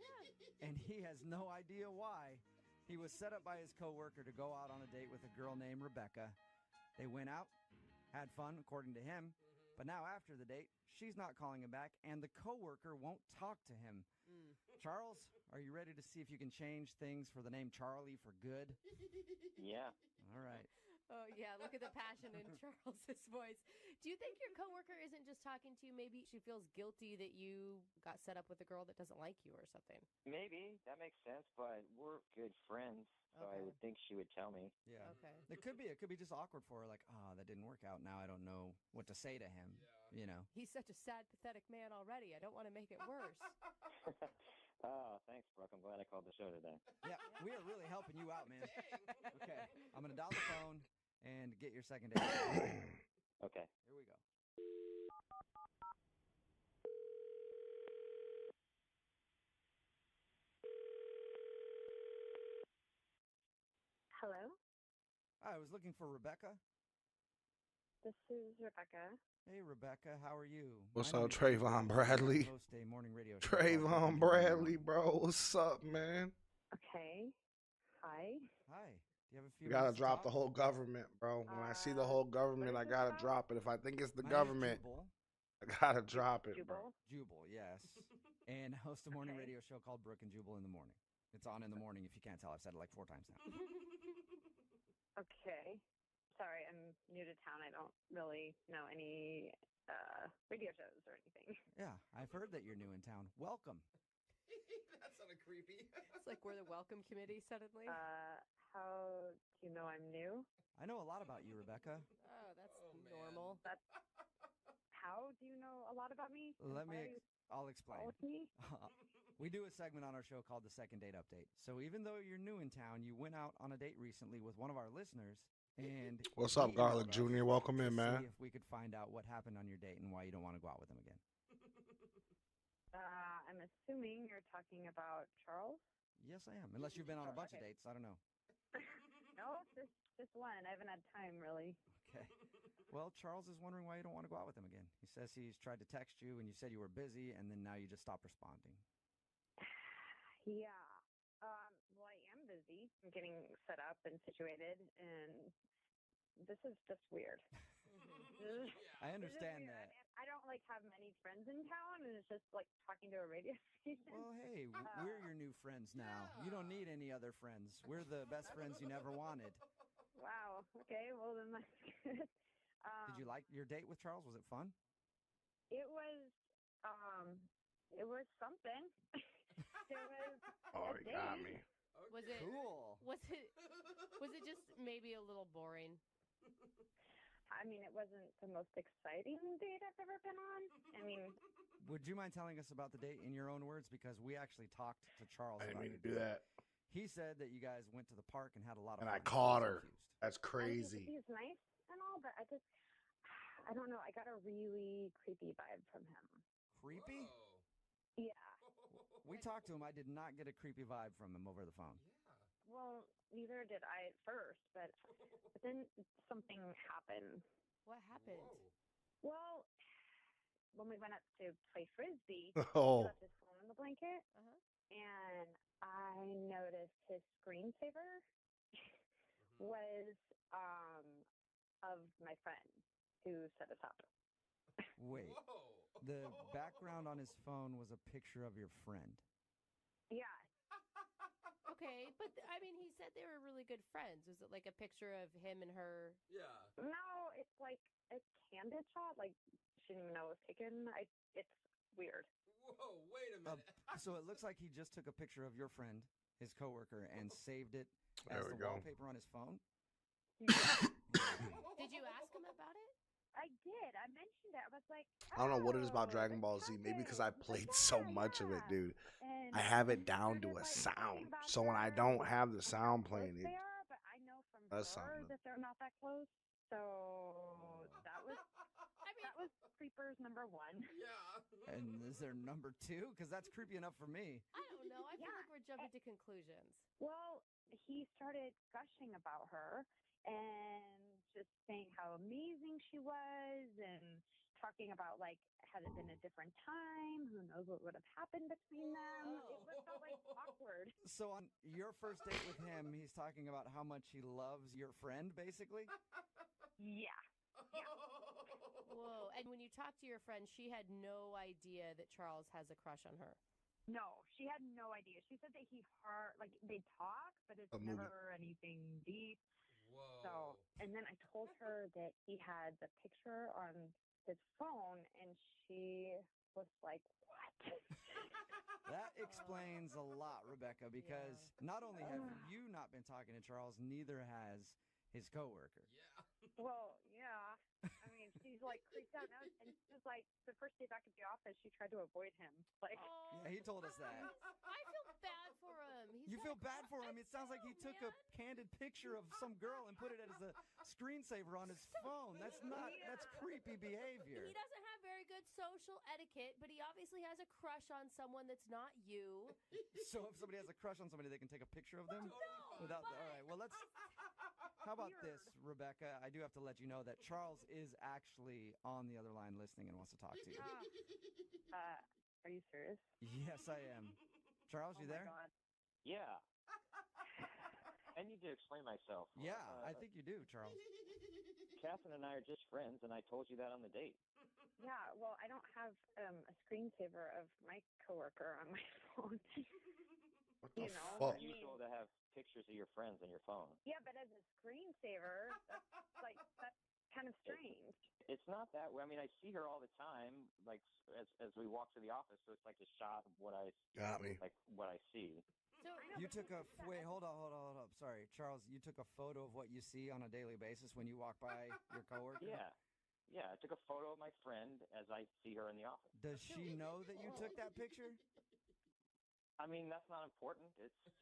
And he has no idea why. He was set up by his coworker to go out on a date with a girl named Rebecca. They went out, had fun, according to him. But now after the date, she's not calling him back, and the coworker won't talk to him. Charles, are you ready to see if you can change things for the name Charlie for good? Yeah. All right. Oh, yeah, look at the passion in Charles's voice. Do you think your coworker isn't just talking to you? Maybe she feels guilty that you got set up with a girl that doesn't like you or something. Maybe. That makes sense, but we're good friends, so I would think she would tell me. Yeah. Okay. It could be just awkward for her, like, that didn't work out. Now I don't know what to say to him, you know. He's such a sad, pathetic man already. I don't want to make it worse. Oh, thanks, Brooke. I'm glad I called the show today. Yeah, we are really helping you out, man. Okay, I'm going to dial the phone and get your second date. Okay. Here we go. Hello? I was looking for Rebecca. This is Rebecca. Hey, Rebecca, how are you? What's My up, name is Trayvon Charles. Bradley? I host a morning radio show called Trayvon Brooke and Jubal in the Bradley, Morning. bro. What's up, man? Okay. Hi. Hi. Do you have a few You gotta minutes to drop talk? the whole government, bro. When I see the whole government, I what is gotta this drop it. If I think it's the My name is government, Jubal. I gotta drop it, bro. Jubal? Jubal, yes. And host a morning Okay. radio show called Brooke and Jubal in the Morning. It's on in the morning if you can't tell. I've said it like 4 times now. Okay. Sorry, I'm new to town. I don't really know any radio shows or anything. Yeah, I've heard that you're new in town. Welcome. That sounded creepy. It's like we're the welcome committee suddenly. How do you know I'm new? I know a lot about you, Rebecca. Oh, that's normal. How do you know a lot about me? I'll explain. We do a segment on our show called the Second Date Update. So even though you're new in town, you went out on a date recently with one of our listeners. And what's up, Garlic Jr.? Welcome in, man. See if we could find out what happened on your date and why you don't want to go out with him again. I'm assuming you're talking about Charles? Yes, I am. Unless you've been on a bunch of dates. I don't know. No, just one. I haven't had time, really. Okay. Well, Charles is wondering why you don't want to go out with him again. He says he's tried to text you, and you said you were busy, and then now you just stopped responding. Yeah. Well, I am busy. I'm getting set up and situated, and this is just weird. I understand that. I don't have many friends in town, and it's just like talking to a radio station. Well, hey, we're your new friends now. You don't need any other friends. We're the best friends you never wanted. Wow. Okay. Well, then that's good. Did you like your date with Charles? Was it fun? It was something. It was. Oh, you got me. Was it cool? Was it just maybe a little boring? I mean, it wasn't the most exciting date I've ever been on. I mean, would you mind telling us about the date in your own words? Because we actually talked to Charles. I didn't about mean to do that. He said that you guys went to the park and had a lot of and fun. I caught her. That's crazy. He's nice and all, but I don't know. I got a really creepy vibe from him. Creepy? Yeah. We talked to him. I did not get a creepy vibe from him over the phone. Well, neither did I at first, but then something happened. What happened? Well, when we went up to play Frisbee, Oh. he left his phone in the blanket, and I noticed his screensaver was of my friend who set us up. Wait. The background on his phone was a picture of your friend. Yeah. Okay, but I mean, he said they were really good friends. Was it like a picture of him and her? Yeah. No, it's like a candid shot. Like, she didn't even know it was taken. It's weird. Whoa, wait a minute. So it looks like he just took a picture of your friend, his coworker, and saved it as There we the go. wallpaper on his phone? Did you ask him about it? I did. I mentioned it. I was like, I don't know what it is about Dragon Ball Z. Maybe because I played so much of it, dude. I have it down to a sound. So when I don't have the sound playing, it but I know from does her something. that they're not that close. So that was creepers number one. Yeah. And is there number two? Because that's creepy enough for me. I don't know. I feel like we're jumping to conclusions. Well, he started gushing about her and just saying how amazing she was and talking about, like, had it been a different time, who knows what would have happened between them. It felt like awkward. So on your first date with him, he's talking about how much he loves your friend, basically? Yeah. Whoa. And when you talked to your friend, she had no idea that Charles has a crush on her. No, she had no idea. She said that they talk, but it's A movie. never anything deep. Whoa. So, and then I told her that he had the picture on his phone, and she was like, "What?" That explains a lot, Rebecca, because not only have you not been talking to Charles, neither has his coworker. Yeah. Well, yeah. I mean, she's like freaked out now, and she was like, the first day back at the office, she tried to avoid him. Like, Yeah, he told us that. I feel bad for him. You feel bad for him. It sounds like he took a candid picture of some girl and put it as a screensaver on his phone. That's creepy behavior. He doesn't have very good social etiquette, but he obviously has a crush on someone that's not you. So if somebody has a crush on somebody, they can take a picture of them? All right, well, how about this, Rebecca? I do have to let you know that Charles is actually on the other line listening and wants to talk to you. Are you serious? Yes, I am. Charles, you there? God. Yeah. I need to explain myself. Yeah, I think you do, Charles. Catherine and I are just friends, and I told you that on the date. Yeah, well, I don't have a screensaver of my coworker on my phone. What the know, fuck? It's usual to have pictures of your friends on your phone. Yeah, but as a screensaver, that's kind of strange. It's not that way. I mean, I see her all the time, like as we walk to the office. So it's like a shot of what I Got me. like what I see. So You took a wait. Hold on. Sorry, Charles. You took a photo of what you see on a daily basis when you walk by your coworker. Yeah. I took a photo of my friend as I see her in the office. Does she know that you took that picture? I mean, that's not important. It's just a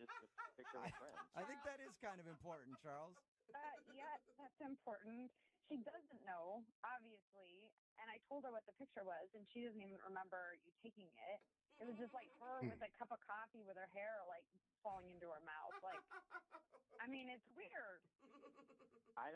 picture of a friend. I think that is kind of important, Charles. Yeah, that's important. She doesn't know, obviously, and I told her what the picture was, and she doesn't even remember you taking it. It was just like her with a cup of coffee with her hair like falling into her mouth. Like, I mean, it's weird. I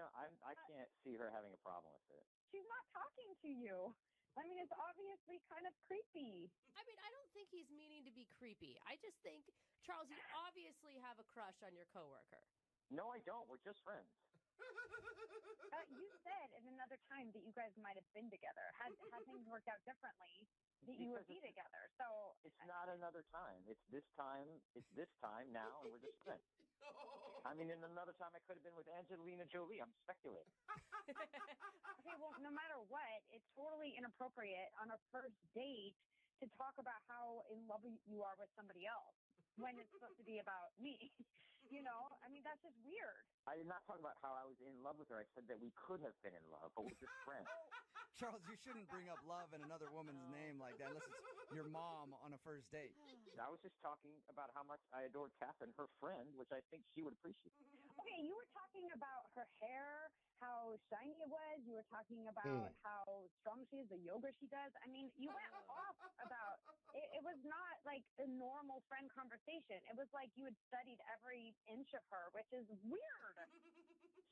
can't see her having a problem with it. She's not talking to you. I mean, it's obviously kind of creepy. I mean, I don't think he's meaning to be creepy. I just think, Charles, you obviously have a crush on your coworker. No, I don't. We're just friends. You said at another time that you guys might have been together. Had things worked out differently, that you would be together. So it's not another time. It's this time. It's this time now, and we're just friends. I mean, in another time, I could have been with Angelina Jolie. I'm speculating. Okay, well, no matter what, it's totally inappropriate on a first date to talk about how in love you are with somebody else when it's supposed to be about me. You know, I mean, that's just weird. I did not talk about how I was in love with her. I said that we could have been in love, but we're just friends. Charles, you shouldn't bring up love in another woman's name like that unless it's your mom on a first date. I was just talking about how much I adored Catherine, her friend, which I think she would appreciate. Okay, you were talking about her hair, how shiny it was. You were talking about how strong she is, the yoga she does. I mean, you went off about it. It was not like a normal friend conversation. It was like you had studied every inch of her, which is weird.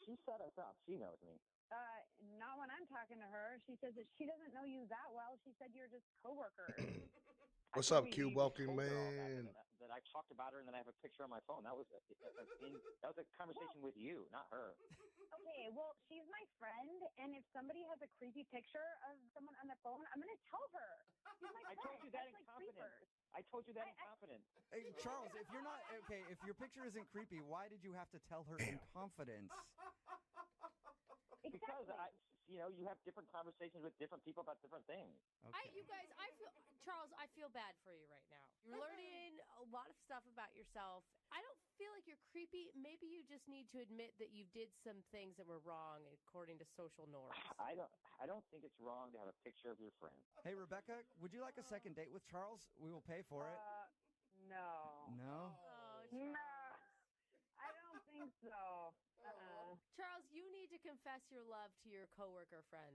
She set us up. She knows me. Not when I'm talking to her. She says that she doesn't know you that well. She said you're just coworkers. What's up, Q? Welcome, man. That I talked about her, and then I have a picture on my phone. That was a conversation with you, not her. Okay, well, she's my friend, and if somebody has a creepy picture of someone on their phone, I'm going to tell her. She's my friend. I told you that That's in like confidence. creepers. I told you that in confidence. Hey, Charles, if you're not okay, if your picture isn't creepy, why did you have to tell her in confidence? Because you have different conversations with different people about different things. Okay. You guys, Charles, I feel bad for you right now. You're learning a lot of stuff about yourself. I don't feel like you're creepy. Maybe you just need to admit that you did some things that were wrong according to social norms. I don't think it's wrong to have a picture of your friend. Hey, Rebecca, would you like a second date with Charles? We will pay for it. No. No? No. I don't think so. Charles, you need to confess your love to your coworker friend.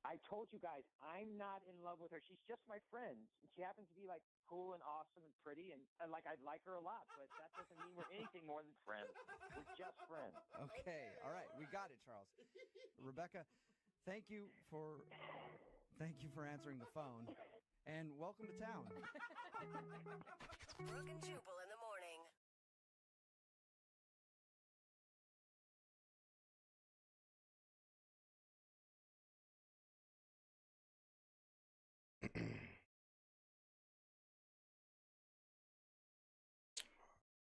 I told you guys, I'm not in love with her. She's just my friend. She happens to be like cool and awesome and pretty, and like I like her a lot, but that doesn't mean we're anything more than friends. We're just friends. Okay, all right, we got it, Charles. Rebecca, thank you for answering the phone, and welcome to town. Brooke and Jubal in the morning.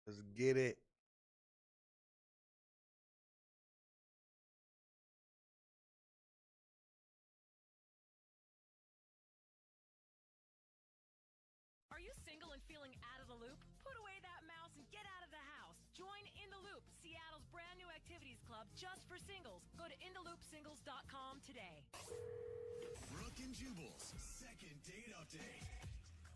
Let's get it. Are you single and feeling out of the loop? Put away that mouse and get out of the house. Join In the Loop, Seattle's brand new activities club just for singles. Go to intheloopsingles.com today. Brooke and Jubal's second date update.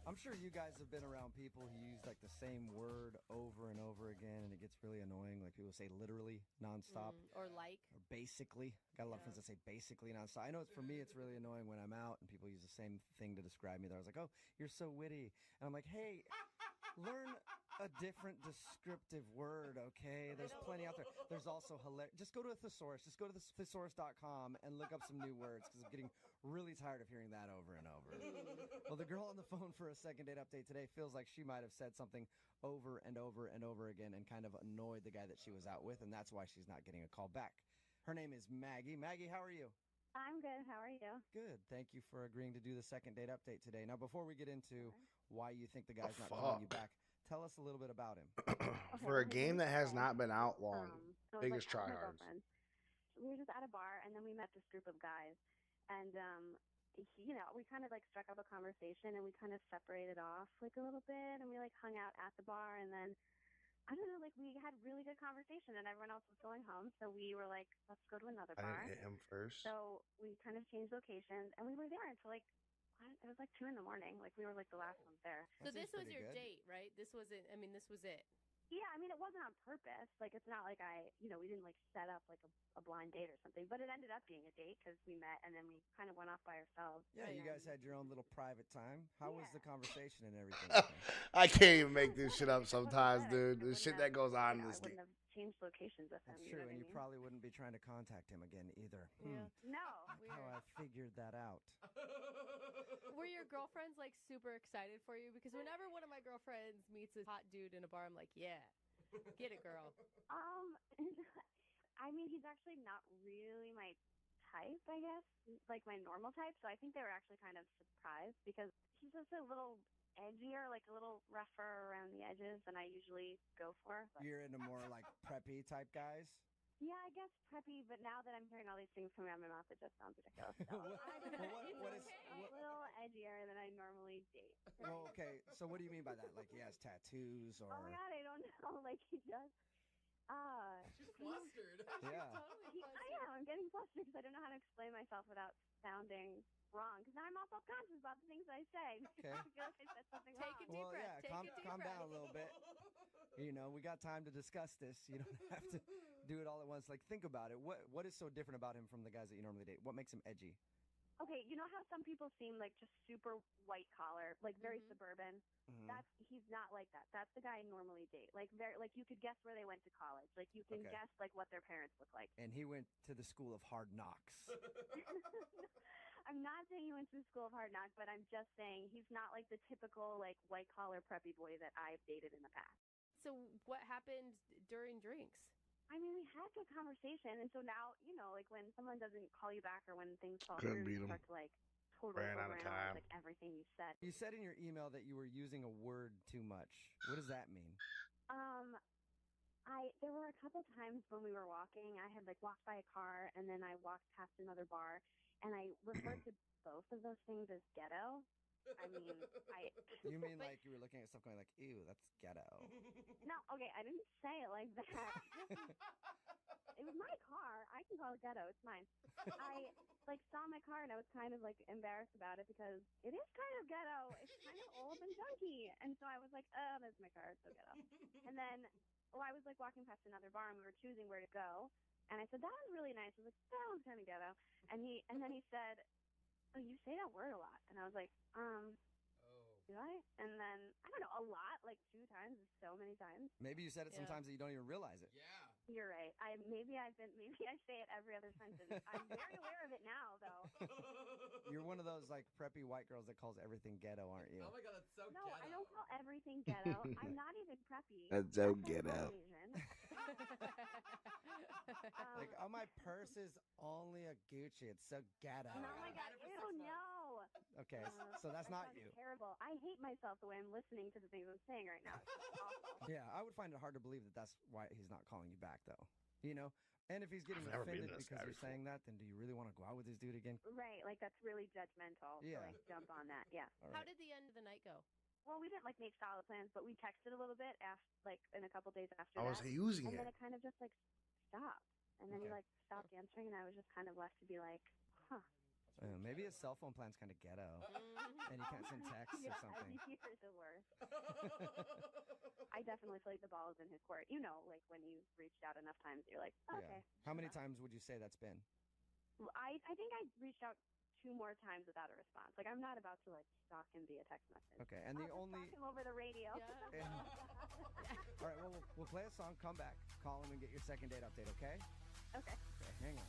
I'm sure you guys have been around people who use like the same word over and over again, and it gets really annoying. Like people say literally nonstop. Or like. Or basically. Got a lot of friends that say basically nonstop. I know for me it's really annoying when I'm out and people use the same thing to describe me. They're always like, oh, you're so witty. And I'm like, hey, learn a different descriptive word, okay? There's plenty out there. There's also hilarious. Just go to a thesaurus. Just go to the thesaurus.com and look up some new words because I'm getting really tired of hearing that over and over. Well, the girl on the phone for a second date update today feels like she might have said something over and over and over again and kind of annoyed the guy that she was out with, and that's why she's not getting a call back. Her name is Maggie. Maggie, how are you? I'm good. How are you? Good. Thank you for agreeing to do the second date update today. Now, before we get into why you think the guy's not calling you back, tell us a little bit about him. For a game that has not been out long, So biggest like, my tryhards. girlfriend. we were just at a bar, and then we met this group of guys, and we kind of like struck up a conversation, and we kind of separated off like a little bit, and we like hung out at the bar, and then I don't know, like we had really good conversation, and everyone else was going home, so we were like, let's go to another I bar. didn't hit him first. So we kind of changed locations, and we were there until like it was like 2 a.m. Like we were like the last ones there. So this was your date, right? This wasn't. I mean, this was it. Yeah, I mean, it wasn't on purpose. Like, it's not like we didn't like set up like a blind date or something. But it ended up being a date because we met and then we kind of went off by ourselves. Yeah, you guys had your own little private time. How was the conversation and everything? I can't even make this shit up sometimes, dude. The shit that goes on in this I wouldn't have changed locations with him. That's you true, know and what you I mean? probably wouldn't be trying to contact him again either. Yeah. No. That's how I figured that out. Were your girlfriends like super excited for you? Because whenever one of my girlfriends meets a hot dude in a bar, I'm like, yeah, get it, girl. I mean, he's actually not really my type, I guess, like my normal type. So I think they were actually kind of surprised because he's just a little edgier, like a little rougher around the edges than I usually go for. But You're into more like preppy type guys? yeah, I guess preppy, but now that I'm hearing all these things coming out of my mouth, it just sounds ridiculous. So I don't know. He's a little edgier than I normally date. Well, okay, so what do you mean by that? Like he has tattoos or... Oh my god, I don't know. Like he just... She's flustered. Yeah. I am. I'm getting flustered because I don't know how to explain myself without sounding wrong. Because now I'm all self-conscious about the things I say. Okay. I feel like I said something wrong. Take a deep breath. Calm down a little bit. You know, we got time to discuss this. You don't have to do it all at once. Like, think about it. What is so different about him from the guys that you normally date? What makes him edgy? Okay, you know how some people seem like just super white collar, like very suburban? Mhm. He's not like that. That's the guy I normally date. Like you could guess where they went to college. Like you can Okay. guess like what their parents look like. And he went to the school of hard knocks. I'm not saying he went to the school of hard knocks, but I'm just saying he's not like the typical like white collar preppy boy that I've dated in the past. So what happened during drinks? I mean, we had good conversation, and so now, like when someone doesn't call you back or when things fall Couldn't through, beat you 'em. start to like totally Ran out of overanalyze time. like everything you said. You said in your email that you were using a word too much. What does that mean? There were a couple times when we were walking, I had like walked by a car and then I walked past another bar, and I referred to both of those things as ghetto. I mean, You mean like you were looking at stuff going like, ew, that's ghetto. No, okay, I didn't say it like that. It was my car. I can call it ghetto. It's mine. I like saw my car and I was kind of like embarrassed about it because it is kind of ghetto. It's kind of old and junky. And so I was like, oh, that's my car. It's so ghetto. And then, I was like walking past another bar and we were choosing where to go. And I said, that was really nice. I was like, that was kind of ghetto. And then he said, oh, you say that word a lot. And I was like, do I? And then, I don't know, a lot, like 2 times is so many times. Maybe you said it sometimes that you don't even realize it. Yeah. You're right. Maybe I say it every other sentence. I'm very aware of it now, though. You're one of those like preppy white girls that calls everything ghetto, aren't you? Oh my god, that's so No, ghetto. I don't call everything ghetto. I'm not even preppy. That's so I'm ghetto. Asian. Like, oh, my purse is only a Gucci. It's so ghetto. Oh my god, ew, no. Okay, so that's not sounds you. Terrible. I hate myself the way I'm listening to the things I'm saying right now. It's awful. Yeah, I would find it hard to believe that that's why he's not calling you back, though. You know? And if he's getting I've never been offended this because guy you're before. saying that, then do you really want to go out with this dude again? Right, like that's really judgmental. Yeah. To, like jump on that. Yeah. All How right. did the end of the night go? Well, we didn't like make solid plans, but we texted a little bit after, like in a couple days after I that. was using and it. then it kind of just like stopped, and then he Okay. like stopped answering, and I was just kind of left to be like, huh. Maybe his cell phone plan's kind of ghetto, and you can't send texts or something. You're the worst. I definitely feel like the ball is in his court. You know, like when you've reached out enough times, you're like, okay. Yeah. How many times would you say that's been? I think I reached out 2 more times without a response. Like I'm not about to like stalk him via text message. Okay, and the I'll just only... stalk him over the radio. And- All right, well, we'll play a song, come back, call him, and get your second date update, okay? Okay. Okay, hang on.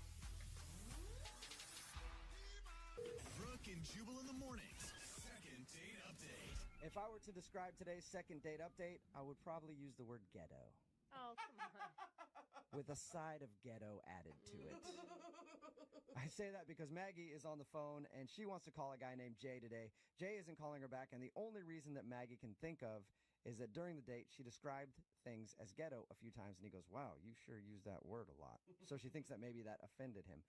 Brooke and Jubal in the mornings. Second date update. If I were to describe today's second date update, I would probably use the word ghetto. Oh, come on. with a side of ghetto added to it. I say that because Maggie is on the phone and she wants to call a guy named Jay today. Jay isn't calling her back, and the only reason that Maggie can think of is that during the date she described things as ghetto a few times, and he goes, "Wow, you sure use that word a lot." So she thinks that maybe that offended him.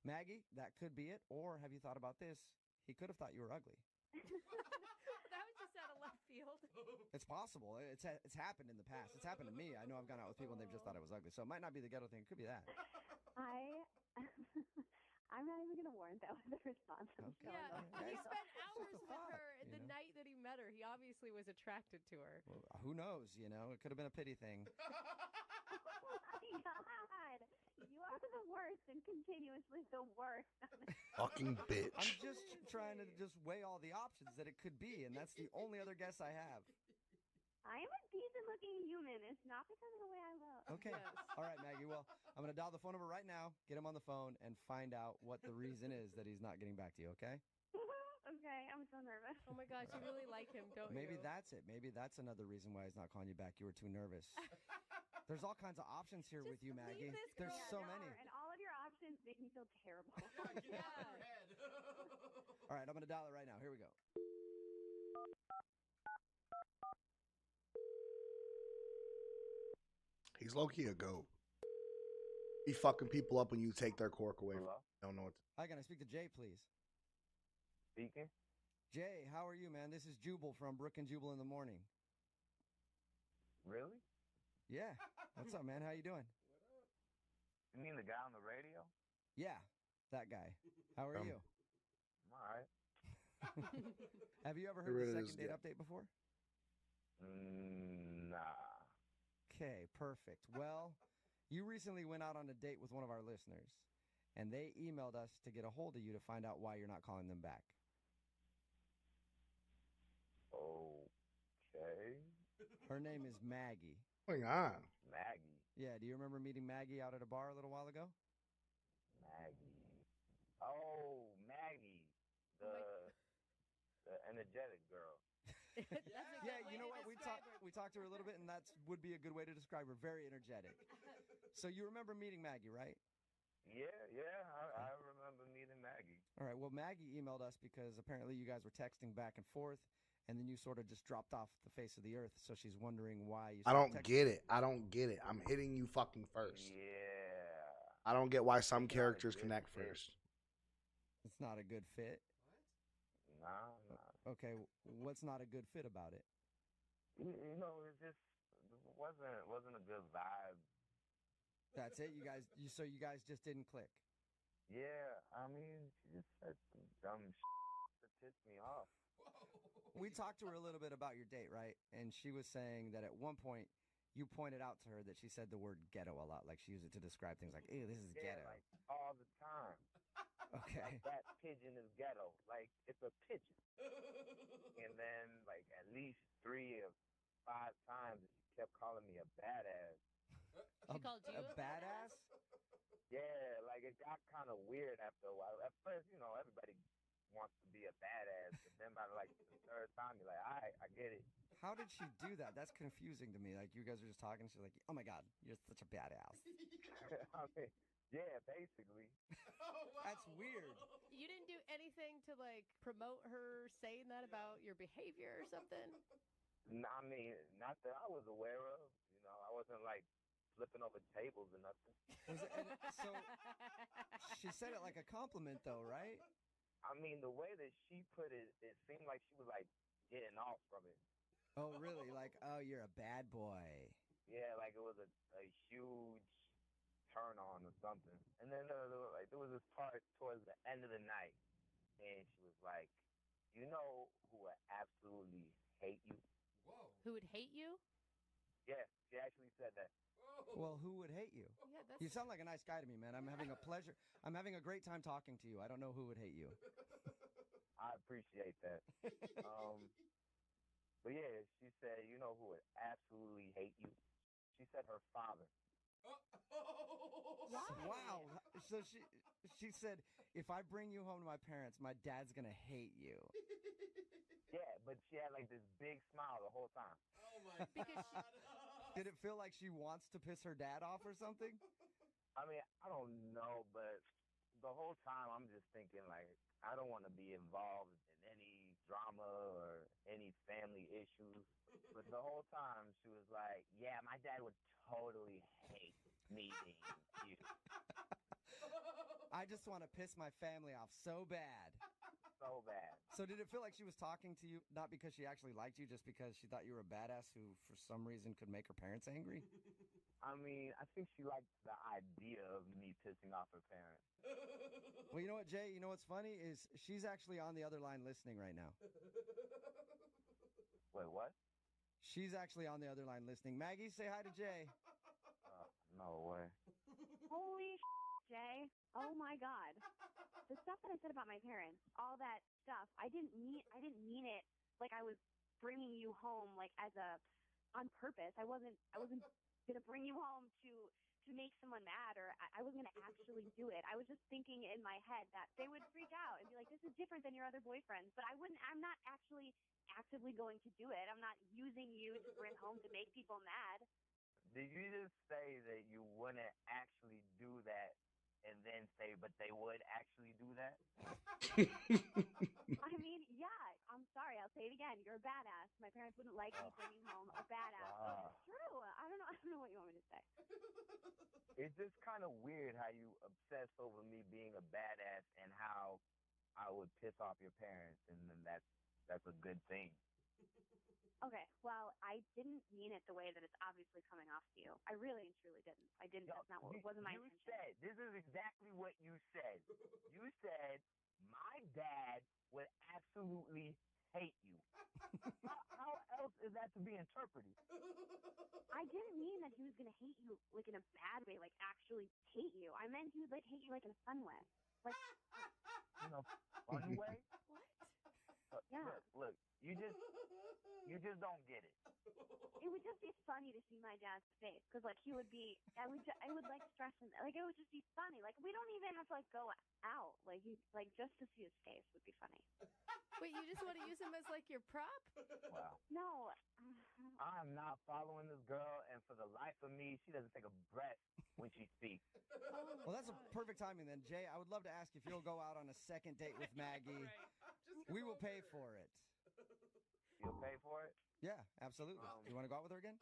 Maggie, that could be it. Or have you thought about this? He could have thought you were ugly. That was just out of left field. It's possible. It's happened in the past. It's happened to me. I know I've gone out with people and they've just thought I was ugly. So it might not be the ghetto thing. It could be that. I'm not even gonna warrant that with a response. Yeah, he spent hours with thought, her the night that he met her. He obviously was attracted to her. Well, who knows? It could have been a pity thing. Oh my God, you are the worst and continuously the worst. Fucking bitch. I'm just trying to just weigh all the options that it could be, and that's the only other guess I have. I am a decent-looking human. It's not because of the way I look. Okay. All right, Maggie. Well, I'm going to dial the phone number right now, get him on the phone, and find out what the reason is that he's not getting back to you, okay? Okay, I'm so nervous. Oh my gosh, you really like him, don't Maybe you? that's it. Maybe that's another reason why he's not calling you back. You were too nervous. There's all kinds of options here with you, Maggie. There's so many. And all of your options make me feel terrible. Yeah. All right, I'm going to dial it right now. Here we go. He's low-key a goat. He fucking people up when you take their cork away. Don't know what. Hi, can I speak to Jay, please? Speaking. Jay, how are you, man? This is Jubal from Brook and Jubal in the Morning. Really? Yeah. What's up, man? How you doing? You mean the guy on the radio? Yeah, that guy. How are you? I'm all right. Have you ever Get heard rid the of this second date guy. update before? Nah. Okay, perfect. Well, you recently went out on a date with one of our listeners, and they emailed us to get a hold of you to find out why you're not calling them back. Okay. Her name is Maggie. What's going on? Maggie. Yeah, do you remember meeting Maggie out at a bar a little while ago? Maggie. Oh, Maggie. The energetic girl. Yeah, you know what? We talked to her a little bit, and that would be a good way to describe her. Very energetic. So you remember meeting Maggie, right? Yeah, I remember meeting Maggie. All right, well, Maggie emailed us because apparently you guys were texting back and forth, and then you sort of just dropped off the face of the earth, so she's wondering why you I stopped don't texting. get it. I don't get it. I'm hitting you fucking first. Yeah. I don't get why some It's not a characters good connect fit. first. It's not a good fit. Nah. Okay, what's not a good fit about it? You know, it just wasn't a good vibe. That's it. So you guys just didn't click. Yeah, I mean, she just said some dumb that pissed me off. We talked to her a little bit about your date, right? And she was saying that at one point you pointed out to her that she said the word ghetto a lot. Like she used it to describe things like, ew, this is Yeah, ghetto. like all the time. Okay. Like that pigeon is ghetto. Like it's a pigeon. And then like at least 3 or 5 times she kept calling me a badass. She called you a badass? Yeah, like it got kind of weird after a while. At first, everybody wants to be a badass, but then by like the 3rd time, you're like, all right, I get it. How did she do that? That's confusing to me. Like you guys are just talking. She's like, oh my God, you're such a badass. I mean, yeah, basically. That's weird. You didn't do anything to like promote her saying that about your behavior or something? I mean, not that I was aware of. I wasn't like flipping over tables or nothing. So she said it like a compliment, though, right? I mean, the way that she put it, it seemed like she was like getting off from it. Oh, really? Like, oh, you're a bad boy. Yeah, like it was a huge turn on or something. And then there was this part towards the end of the night, and she was like, "You know who would absolutely hate you?" Whoa. Who would hate you? Yeah, she actually said that. Well, who would hate you? Yeah, that's... You sound like a nice guy to me, man. I'm having a pleasure. I'm having a great time talking to you. I don't know who would hate you. I appreciate that. But yeah, she said, "You know who would absolutely hate you?" She said her father. Wow. So she said, if I bring you home to my parents, my dad's gonna hate you. Yeah, but she had like this big smile the whole time. Oh my god. Did it feel like she wants to piss her dad off or something? I mean, I don't know, but the whole time I'm just thinking like I don't want to be involved in any drama or any family issues. But the whole time she was like, "Yeah, my dad would totally hate meeting you." I just want to piss my family off so bad. So bad. So did it feel like she was talking to you not because she actually liked you, just because she thought you were a badass who for some reason could make her parents angry? I mean, I think she liked the idea of me pissing off her parents. Well, you know what, Jay? You know what's funny is she's actually on the other line listening right now. Wait, what? She's actually on the other line listening. Maggie, say hi to Jay. No way. Holy Jay. Oh my God. The stuff that I said about my parents, all that stuff, I didn't mean it like I was bringing you home like on purpose. I wasn't going to bring you home to make someone mad, or I wasn't going to actually do it. I was just thinking in my head that they would freak out and be like, this is different than your other boyfriends. But I'm not actually actively going to do it. I'm not using you to bring home to make people mad. Did you just say that you wouldn't actually do that and then say, but they would actually do that? I mean, yeah, I'm sorry. I'll say it again. You're a badass. My parents wouldn't like me bringing home a badass. It's true. I don't know what you want me to say. It's just kind of weird how you obsess over me being a badass and how I would piss off your parents, and then that's a good thing. Okay, well, I didn't mean it the way that it's obviously coming off to you. I really and truly didn't. I didn't. That's not what wasn't my intention. This is exactly what you said. You said my dad would absolutely hate you. How else is that to be interpreted? I didn't mean that he was going to hate you like in a bad way, like actually hate you. I meant he would like hate you like in a fun way. Like, fun way? What? Yeah. Look, you just don't get it. It would just be funny to see my dad's face, because like I would like stress him. Like it would just be funny. Like we don't even have to like go out. Like just to see his face would be funny. Wait, you just want to use him as like your prop? Wow. No. I'm not following this girl, and for the life of me, she doesn't take a breath when she speaks. Well, that's a perfect timing then. Jay, I would love to ask if you'll go out on a second date with Maggie. We will pay for it. You'll pay for it? Yeah, absolutely. You want to go out with her again?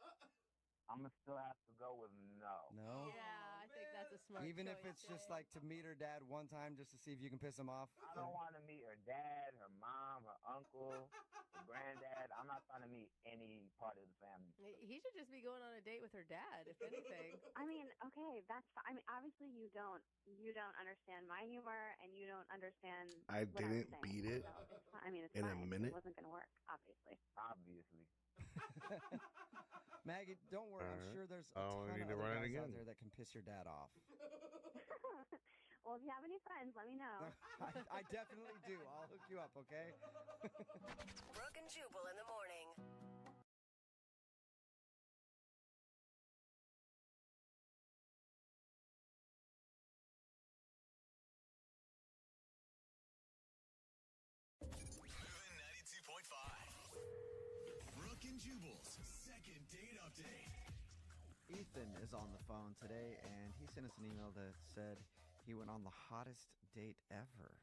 I'm going to still have to go with no. No? Yeah, I think that's a smart Even if choice, it's just Jay. like to meet her dad one time just to see if you can piss him off? I don't want to meet her dad, her mom, her uncle, her granddad. I'm not trying to meet any part of the family. He should just be going on a date with her dad, if anything. I mean, okay, that's fine. I mean, obviously you don't understand my humor, and you don't understand. I what didn't I'm saying, beat it so it's fine. I mean, it's in fine. a minute. It wasn't going to work, obviously. Obviously. Maggie, don't worry. I'm Alright. sure there's a Oh, ton we of need to other run it guys out again. there that can piss your dad off. Well, if you have any friends, let me know. I definitely do. I'll hook you up, okay? Brooke and Jubal in the morning. Moving 92.5. Brooke and Jubal's second date update. Ethan is on the phone today, and he sent us an email that said he went on the hottest date ever.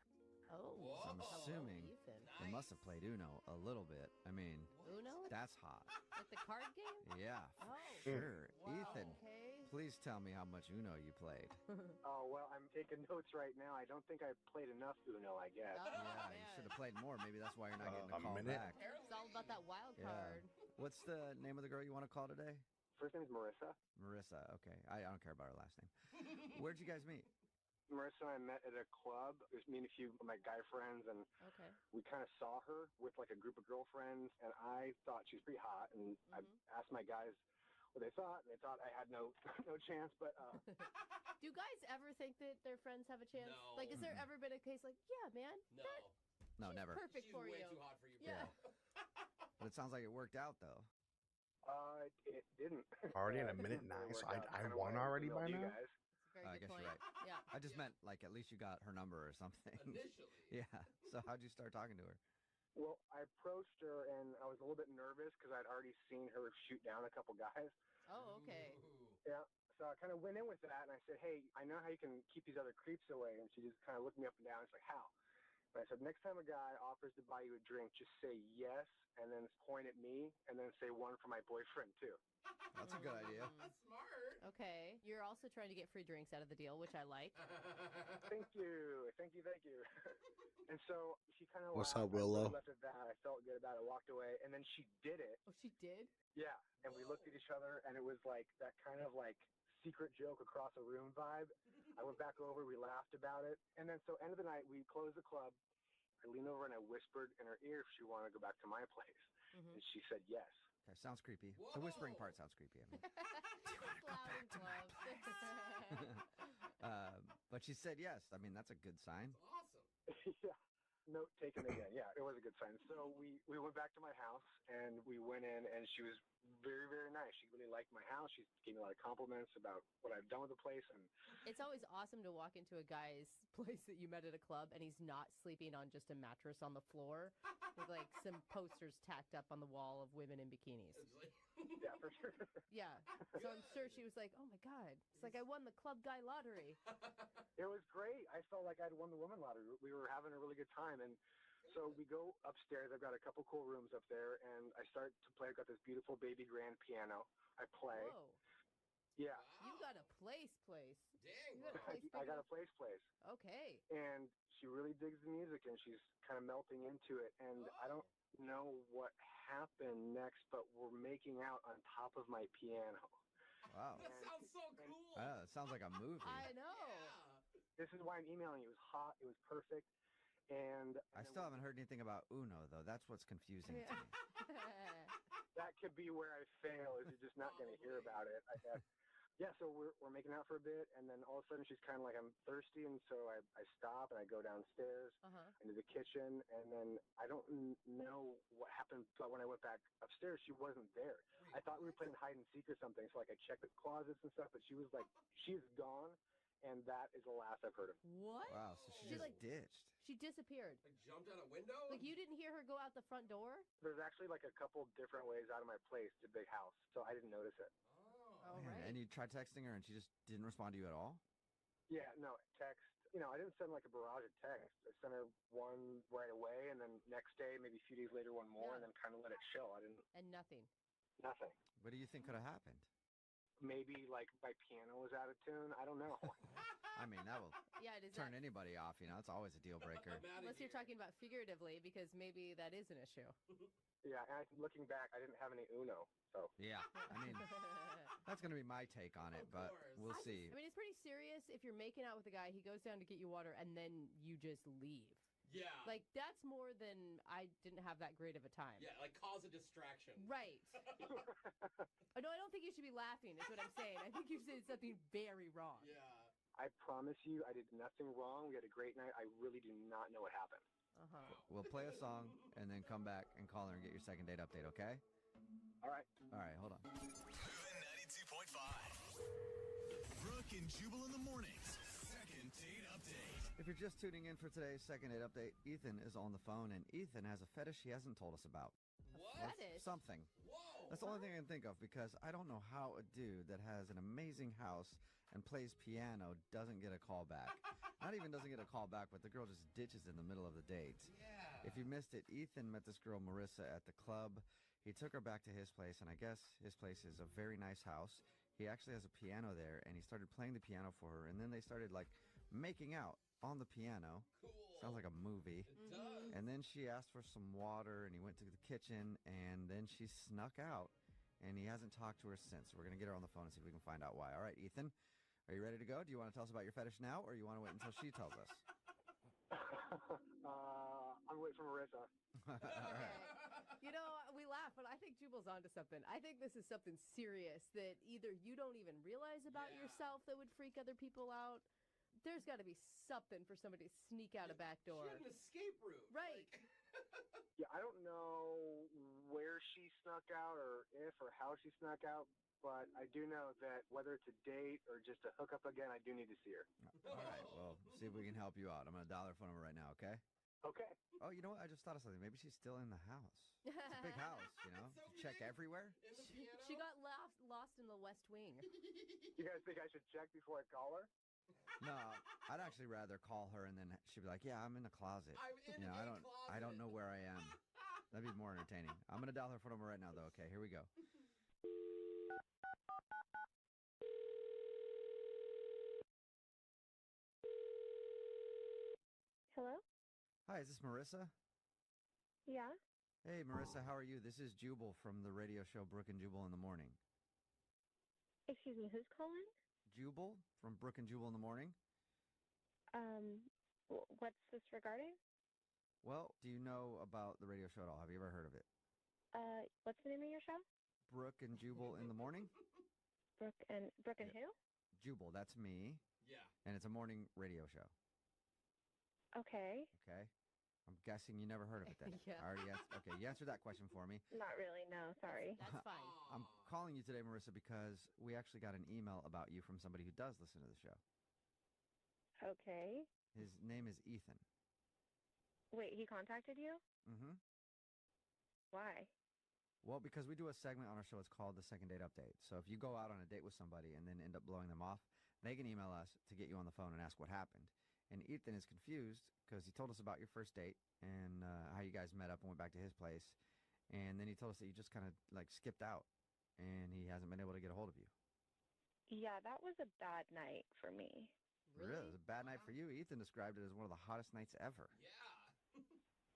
Oh, So I'm assuming Ethan. they must have played Uno a little bit. I mean, Uno? that's hot. Like the card game? Yeah, for Oh. sure. Wow. Ethan, Okay. please tell me how much Uno you played. Oh, well, I'm taking notes right now. I don't think I played enough Uno, I guess. Yeah, you should have played more. Maybe that's why you're not getting a a call minute? back. It's all about that wild Yeah. card. What's the name of the girl you want to call today? First name is Marissa. Marissa. Okay. I don't care about her last name. Where'd you guys meet? Marissa and I met at a club. It was me and a few of my guy friends, and Okay. we kind of saw her with like a group of girlfriends, and I thought she was pretty hot, and I asked my guys what they thought, and they thought I had no chance, but Do guys ever think that their friends have a chance? No. Like, is there ever been a case like, yeah, man, No. No, never. perfect She's for way you? too hot for you, bro. Yeah. But it sounds like it worked out, though. It didn't. Already in a minute It didn't really 9, so work out. I Kinda won why I already emailed by you now? guys. I guess you're right. Yeah. I just meant, like, at least you got her number or something. Initially. Yeah. So how'd you start talking to her? Well, I approached her, and I was a little bit nervous because I'd already seen her shoot down a couple guys. Oh, okay. Yeah. So I kind of went in with that, and I said, hey, I know how you can keep these other creeps away. And she just kind of looked me up and down. She's like, how? And I said, next time a guy offers to buy you a drink, just say yes, and then point at me, and then say one for my boyfriend, too. That's a good idea. That's smart. Okay. You're also trying to get free drinks out of the deal, which I like. Thank you. Thank you. Thank you. And so she kind of What's laughed. up, Willow? I left at that. I felt good about it. Walked away. And then she did it. Oh, she did? Yeah. And we looked at each other, and it was like that kind of like secret joke across a room vibe. I went back over. We laughed about it. And then so end of the night, we closed the club. I leaned over and I whispered in her ear if she wanted to go back to my place. Mm-hmm. And she said yes. Okay, sounds creepy. The whispering part sounds creepy. I mean. Loud and close. But she said yes. I mean, that's a good sign. Awesome. Yeah. Note taken again. Yeah, it was a good sign. So we went back to my house, and we went in, and she was very, very nice. She really liked my house. She gave me a lot of compliments about what I've done with the place. And It's always awesome to walk into a guy's place that you met at a club and he's not sleeping on just a mattress on the floor with like some posters tacked up on the wall of women in bikinis. yeah, for sure. Yeah. So I'm sure she was like, oh my God. It's like I won the club guy lottery. It was great. I felt like I'd won the woman lottery. We were having a really good time. And so we go upstairs. I've got a couple cool rooms up there, and I start to play. I've got this beautiful baby grand piano. I play. Whoa. Yeah. You got a place. Dang, You got a place I got a place. Okay. And she really digs the music, and she's kind of melting into it. And I don't know what happened next, but we're making out on top of my piano. Wow. That sounds so cool. It sounds like a movie. I know. This is why I'm emailing you. It was hot. It was perfect. And I still haven't heard anything about Uno, though. That's what's confusing to me. that could be where I fail, is you're just not going to hear about it, I guess. Yeah, so we're making out for a bit, and then all of a sudden she's kind of like, I'm thirsty, and so I stop, and I go downstairs into the kitchen, and then I don't know what happened, but when I went back upstairs, she wasn't there. I thought we were playing hide and seek or something, so like I checked the closets and stuff, but she was like, she's gone, and that is the last I've heard of. What? Wow, so she just like ditched. She disappeared. Like jumped out a window? Like you didn't hear her go out the front door? There's actually like a couple different ways out of my place. It's a big house, so I didn't notice it. Oh, Man, and you tried texting her, and she just didn't respond to you at all? Yeah, no, text. You know, I didn't send like a barrage of texts. I sent her one right away, and then next day, maybe a few days later, one more, and then kind of let it show. I didn't. And nothing. Nothing. What do you think could have happened? Maybe like my piano was out of tune. I don't know. I mean, that will Yeah, does turn that, anybody off. You know, it's always a deal breaker. unless you're talking about figuratively, because maybe that is an issue. Yeah, and looking back, I didn't have any Uno, so. Yeah, I mean, that's going to be my take on it, but we'll see. I mean, it's pretty serious. If you're making out with a guy, he goes down to get you water, and then you just leave. Yeah. Like, that's more than I didn't have that great of a time. Yeah, like cause a distraction. Right. Oh, no, I don't think you should be laughing, is what I'm saying. I think you did something very wrong. Yeah. I promise you, I did nothing wrong. We had a great night. I really do not know what happened. We'll play a song and then come back and call her and get your second date update, okay? All right. All right, hold on. Moving 92.5. Brooke and Jubal in the mornings. Second date update. If you're just tuning in for today's second date update, Ethan is on the phone, and Ethan has a fetish he hasn't told us about. What? Fetish? Something. Whoa. That's the only thing I can think of, because I don't know how a dude that has an amazing house and plays piano doesn't get a call back. Not even doesn't get a call back, but the girl just ditches in the middle of the date. Yeah. If you missed it, Ethan met this girl, Marissa, at the club. He took her back to his place, and I guess his place is a very nice house. He actually has a piano there, and he started playing the piano for her, and then they started, like, making out on the piano. Cool. Sounds like a movie. It does. And then she asked for some water, and he went to the kitchen, and then she snuck out, and he hasn't talked to her since. We're going to get her on the phone and see if we can find out why. All right, Ethan, are you ready to go? Do you want to tell us about your fetish now, or you want to wait until she tells us? I'm waiting for Marissa. All right. You know, we laugh, but I think Jubal's onto something. I think this is something serious that either you don't even realize about yourself that would freak other people out. There's got to be something for somebody to sneak out a back door. She had an escape route. Right. Yeah, I don't know where she snuck out or if or how she snuck out, but I do know that whether it's a date or just a hookup again, I do need to see her. All right, well, see if we can help you out. I'm going to dial her phone number right now, okay? Okay. Oh, you know what? I just thought of something. Maybe she's still in the house. It's a big house, you know? So Check big. everywhere. She got lost in the West Wing. You guys think I should check before I call her? No, I'd actually rather call her and then she'd be like, "Yeah, I'm in the closet." I'm in I a don't know where I am. That'd be more entertaining. I'm gonna dial her phone number right now, though. Okay, here we go. Hello? Hi, is this Marissa? Yeah? Hey, Marissa, how are you? This is Jubal from the radio show Brooke and Jubal in the Morning. Excuse me, who's calling? Jubal from Brooke and Jubal in the Morning. What's this regarding? Well, do you know about the radio show at all? Have you ever heard of it? What's the name of your show? Brooke and Jubal in the Morning? Brooke and who? Jubal, that's me. Yeah. And it's a morning radio show. Okay. Okay. I'm guessing you never heard of it then. Yeah. I already answered. Okay, you answered that question for me. Not really, no, sorry. That's fine. I'm calling you today, Marissa, because we actually got an email about you from somebody who does listen to the show. Okay. His name is Ethan. Wait, he contacted you? Mm-hmm. Why? Well, because we do a segment on our show. It's called the Second Date Update. So if you go out on a date with somebody and then end up blowing them off, they can email us to get you on the phone and ask what happened. And Ethan is confused because he told us about your first date and how you guys met up and went back to his place. And then he told us that you just kind of like skipped out and he hasn't been able to get a hold of you. Yeah, that was a bad night for me. Really? It was a bad night for you. Ethan described it as one of the hottest nights ever. Yeah.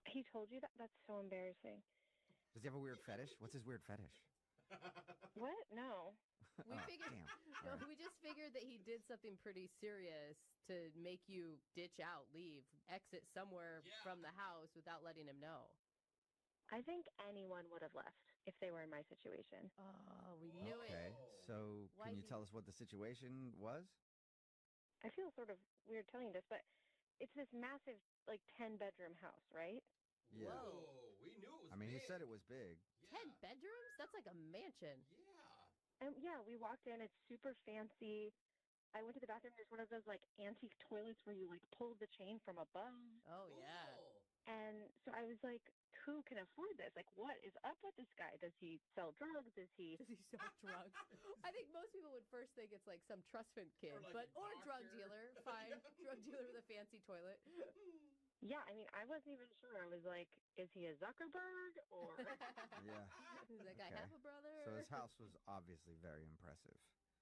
He told you that? That's so embarrassing. Does he have a weird fetish? What's his weird fetish? What? No. We Oh, figured. damn. No, All right. we just figured that he did something pretty serious to make you ditch out, leave, exit somewhere from the house without letting him know. I think anyone would have left if they were in my situation. Oh, we knew Okay. it. So Why can is you he- tell us what the situation was? I feel sort of weird telling you this, but it's this massive, like, 10-bedroom house, right? Yeah. Whoa, we knew it was I mean, he big. said it was big. 10 bedrooms? That's like a mansion. Yeah. And yeah, we walked in. It's super fancy. I went to the bathroom. There's one of those, like, antique toilets where you, like, pull the chain from above. Oh, yeah. Cool. And so I was like, who can afford this? Like, what is up with this guy? Does he sell drugs? Is he... Does he sell drugs? I think most people would first think it's like some trust fund kid, Or like a or drug doctor. dealer. Fine. Drug dealer with a fancy toilet. Yeah, I mean, I wasn't even sure. I was like, is he a Zuckerberg or... Yeah. He's like, I Okay. have a brother. So his house was obviously very impressive.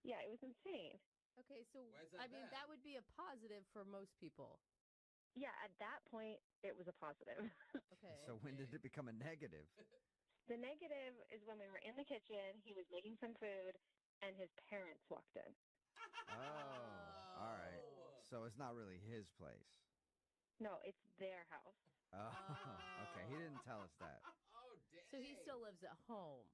Yeah, it was insane. Okay, so Why is that I mean, bad? that would be a positive for most people. Yeah, at that point, it was a positive. Okay. So when did it become a negative? The negative is when we were in the kitchen, he was making some food, and his parents walked in. Oh, all right. So it's not really his place. No, it's their house. Oh, okay. He didn't tell us that. Oh, dang. So he still lives at home.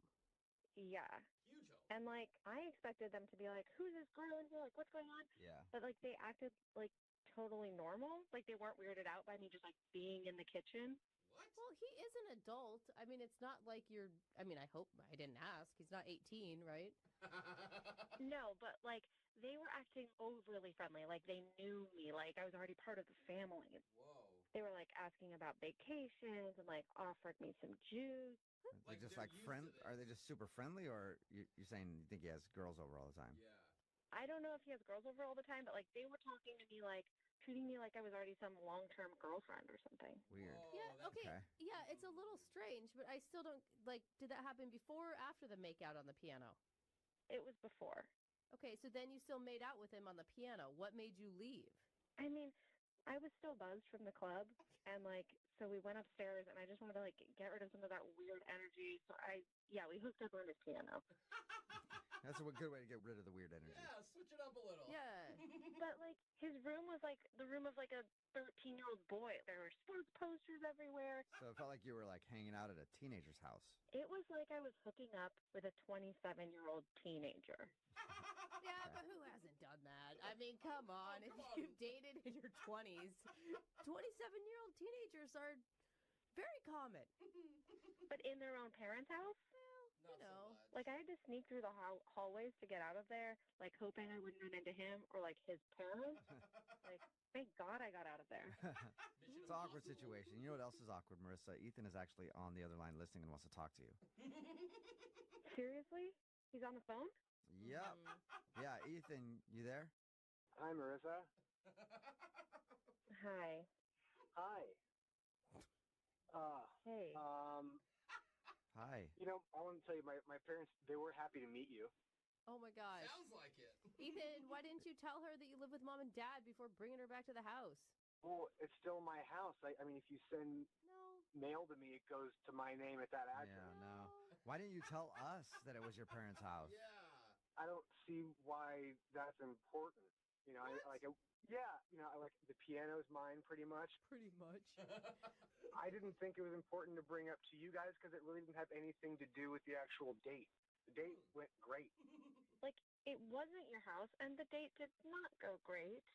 Yeah. Huge home. And, like, I expected them to be like, who's this girl in here? Like, what's going on? Yeah. But, like, they acted, like, totally normal. Like, they weren't weirded out by me just, like, being in the kitchen. What? Well, he is an adult. I mean, it's not like you're. I mean, I hope I didn't ask. He's not 18, right? No, but, like, they were acting overly friendly. Like, they knew me. Like, I was already part of the family. Whoa. They were, like, asking about vacations and, like, offered me some juice. They're just they're like used friend. to this. Are they just super friendly, or you're saying you think he has girls over all the time? Yeah. I don't know if he has girls over all the time, but, like, they were talking to me, like, treating me like I was already some long-term girlfriend or something. Weird. Whoa, Yeah. that's Okay. okay. Yeah, it's a little strange, but I still don't like. Did that happen before or after the makeout on the piano? It was before. Okay, so then you still made out with him on the piano. What made you leave? I mean, I was still buzzed from the club, and, like, so we went upstairs, and I just wanted to, like, get rid of some of that weird energy. So we hooked up on his piano. That's a good way to get rid of the weird energy. Yeah, switch it up a little. Yeah. But, like, his room was like the room of, like, a 13-year-old boy. There were sports posters everywhere. So it felt like you were like hanging out at a teenager's house. It was like I was hooking up with a 27-year-old teenager. Yeah, but who hasn't done that? I mean, come on. If you've dated in your 20s, 27-year-old teenagers are very common. But in their own parents' house? you know. Like, I had to sneak through the hallways to get out of there, like, hoping I wouldn't run into him or, like, his parents. Like, thank God I got out of there. It's an awkward situation. You know what else is awkward, Marissa? Ethan is actually on the other line listening and wants to talk to you. Seriously? He's on the phone? Yep. Yeah, Ethan, you there? Hi, Marissa. Hi. Hi. Hey. Hi. You know, I want to tell you, my parents, they were happy to meet you. Oh my gosh. Sounds like it. Ethan, why didn't you tell her that you live with mom and dad before bringing her back to the house? Well, it's still my house. I mean, if you send mail to me, it goes to my name at that address. Yeah, no. Why didn't you tell us that it was your parents' house? I don't see why that's important. You know, the piano's mine pretty much. Pretty much. I didn't think it was important to bring up to you guys because it really didn't have anything to do with the actual date. The date went great. Like, it wasn't your house, and the date did not go great.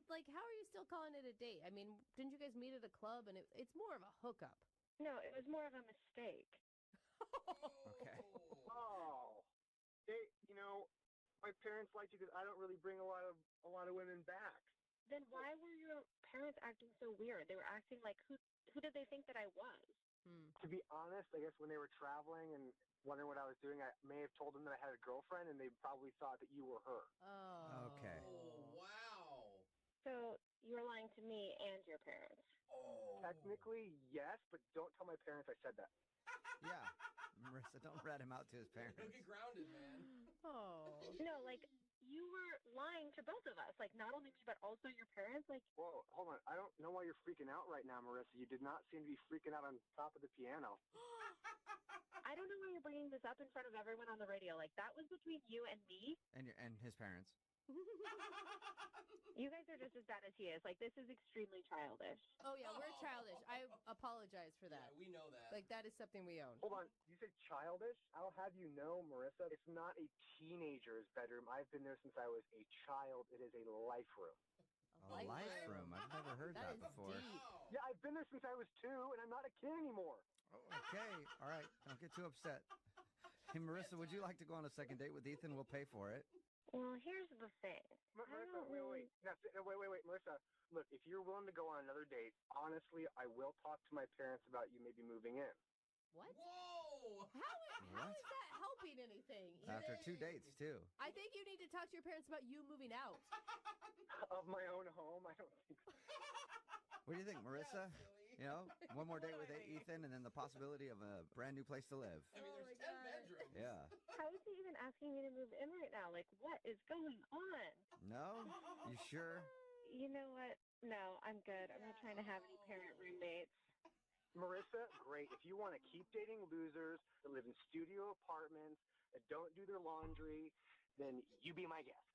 Like, how are you still calling it a date? I mean, didn't you guys meet at a club? And it's more of a hookup. No, it was more of a mistake. Okay. Oh, you know, my parents liked you because I don't really bring a lot of women back. Then why were your parents acting so weird? They were acting like, who did they think that I was? To be honest, I guess when they were traveling and wondering what I was doing, I may have told them that I had a girlfriend, and they probably thought that you were her. Oh. Okay. Wow. So you're lying to me and your parents. Technically, yes, but don't tell my parents I said that. Yeah. Marissa, don't rat him out to his parents. He'll get grounded, man. Oh. No, like, you were lying to both of us. Like, not only me, but also your parents. Like, Whoa, hold on. I don't know why you're freaking out right now, Marissa. You did not seem to be freaking out on top of the piano. I don't know why you're bringing this up in front of everyone on the radio. Like, that was between you and me. And his parents. You guys are just as bad as he is. Like, this is extremely childish. Oh, yeah, we're childish. I apologize for that. Yeah, we know that. Like, that is something we own. Hold on. You said childish? I'll have you know, Marissa, it's not a teenager's bedroom. I've been there since I was a child. It is a life room. A life room. I've never heard that before. Yeah, I've been there since I was 2, and I'm not a kid anymore. Okay. All right. Don't get too upset. Hey, Marissa, would you like to go on a second date with Ethan? We'll pay for it. Well, here's the thing. Marissa, wait. No, wait, Marissa. Look, if you're willing to go on another date, honestly, I will talk to my parents about you maybe moving in. What? Whoa! How is that helping anything? After 2 dates, too. I think you need to talk to your parents about you moving out. Of my own home? I don't think so. What do you think, Marissa? You know, one more date with Ethan and then the possibility of a brand new place to live. I mean, there's 10 bedrooms. Yeah. How is he even asking me to move in right now? Like, what is going on? No? You sure? You know what? No, I'm good. I'm not trying to have any parent roommates. Marissa, great. If you want to keep dating losers that live in studio apartments, that don't do their laundry, then you be my guest.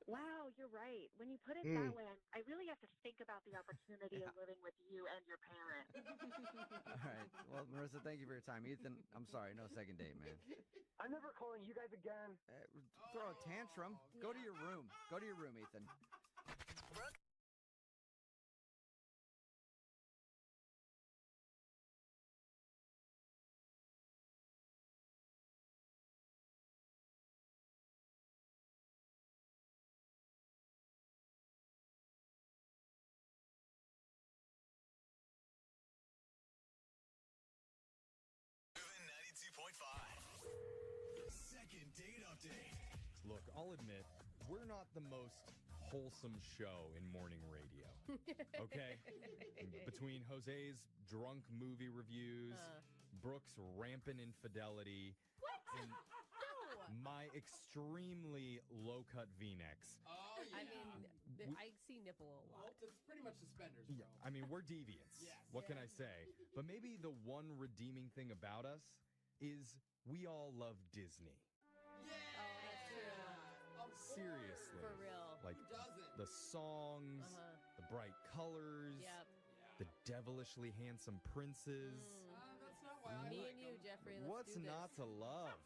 Wow, you're right. When you put it that way, I really have to think about the opportunity of living with you and your parents. All right. Well, Marissa, thank you for your time. Ethan, I'm sorry. No second date, man. I'm never calling you guys again. Throw a tantrum. Go to your room. Go to your room, Ethan. Moving 92.5. Second date update. Look, I'll admit, we're not the most wholesome show in morning radio. Okay? Between Jose's drunk movie reviews, Brooke's rampant infidelity, and my extremely low-cut V-necks. Oh, yeah. I mean, I see nipple a lot. Well, it's pretty much suspenders, bro. I mean, we're deviants. Yes. What can I say? But maybe the one redeeming thing about us is we all love Disney. Oh, that's true. Of course. Seriously. For real. Like Who doesn't? the songs, the bright colors, Yep. the devilishly handsome princes. That's not why I Me like and you, them. Jeffrey. What's Let's do not this. to love?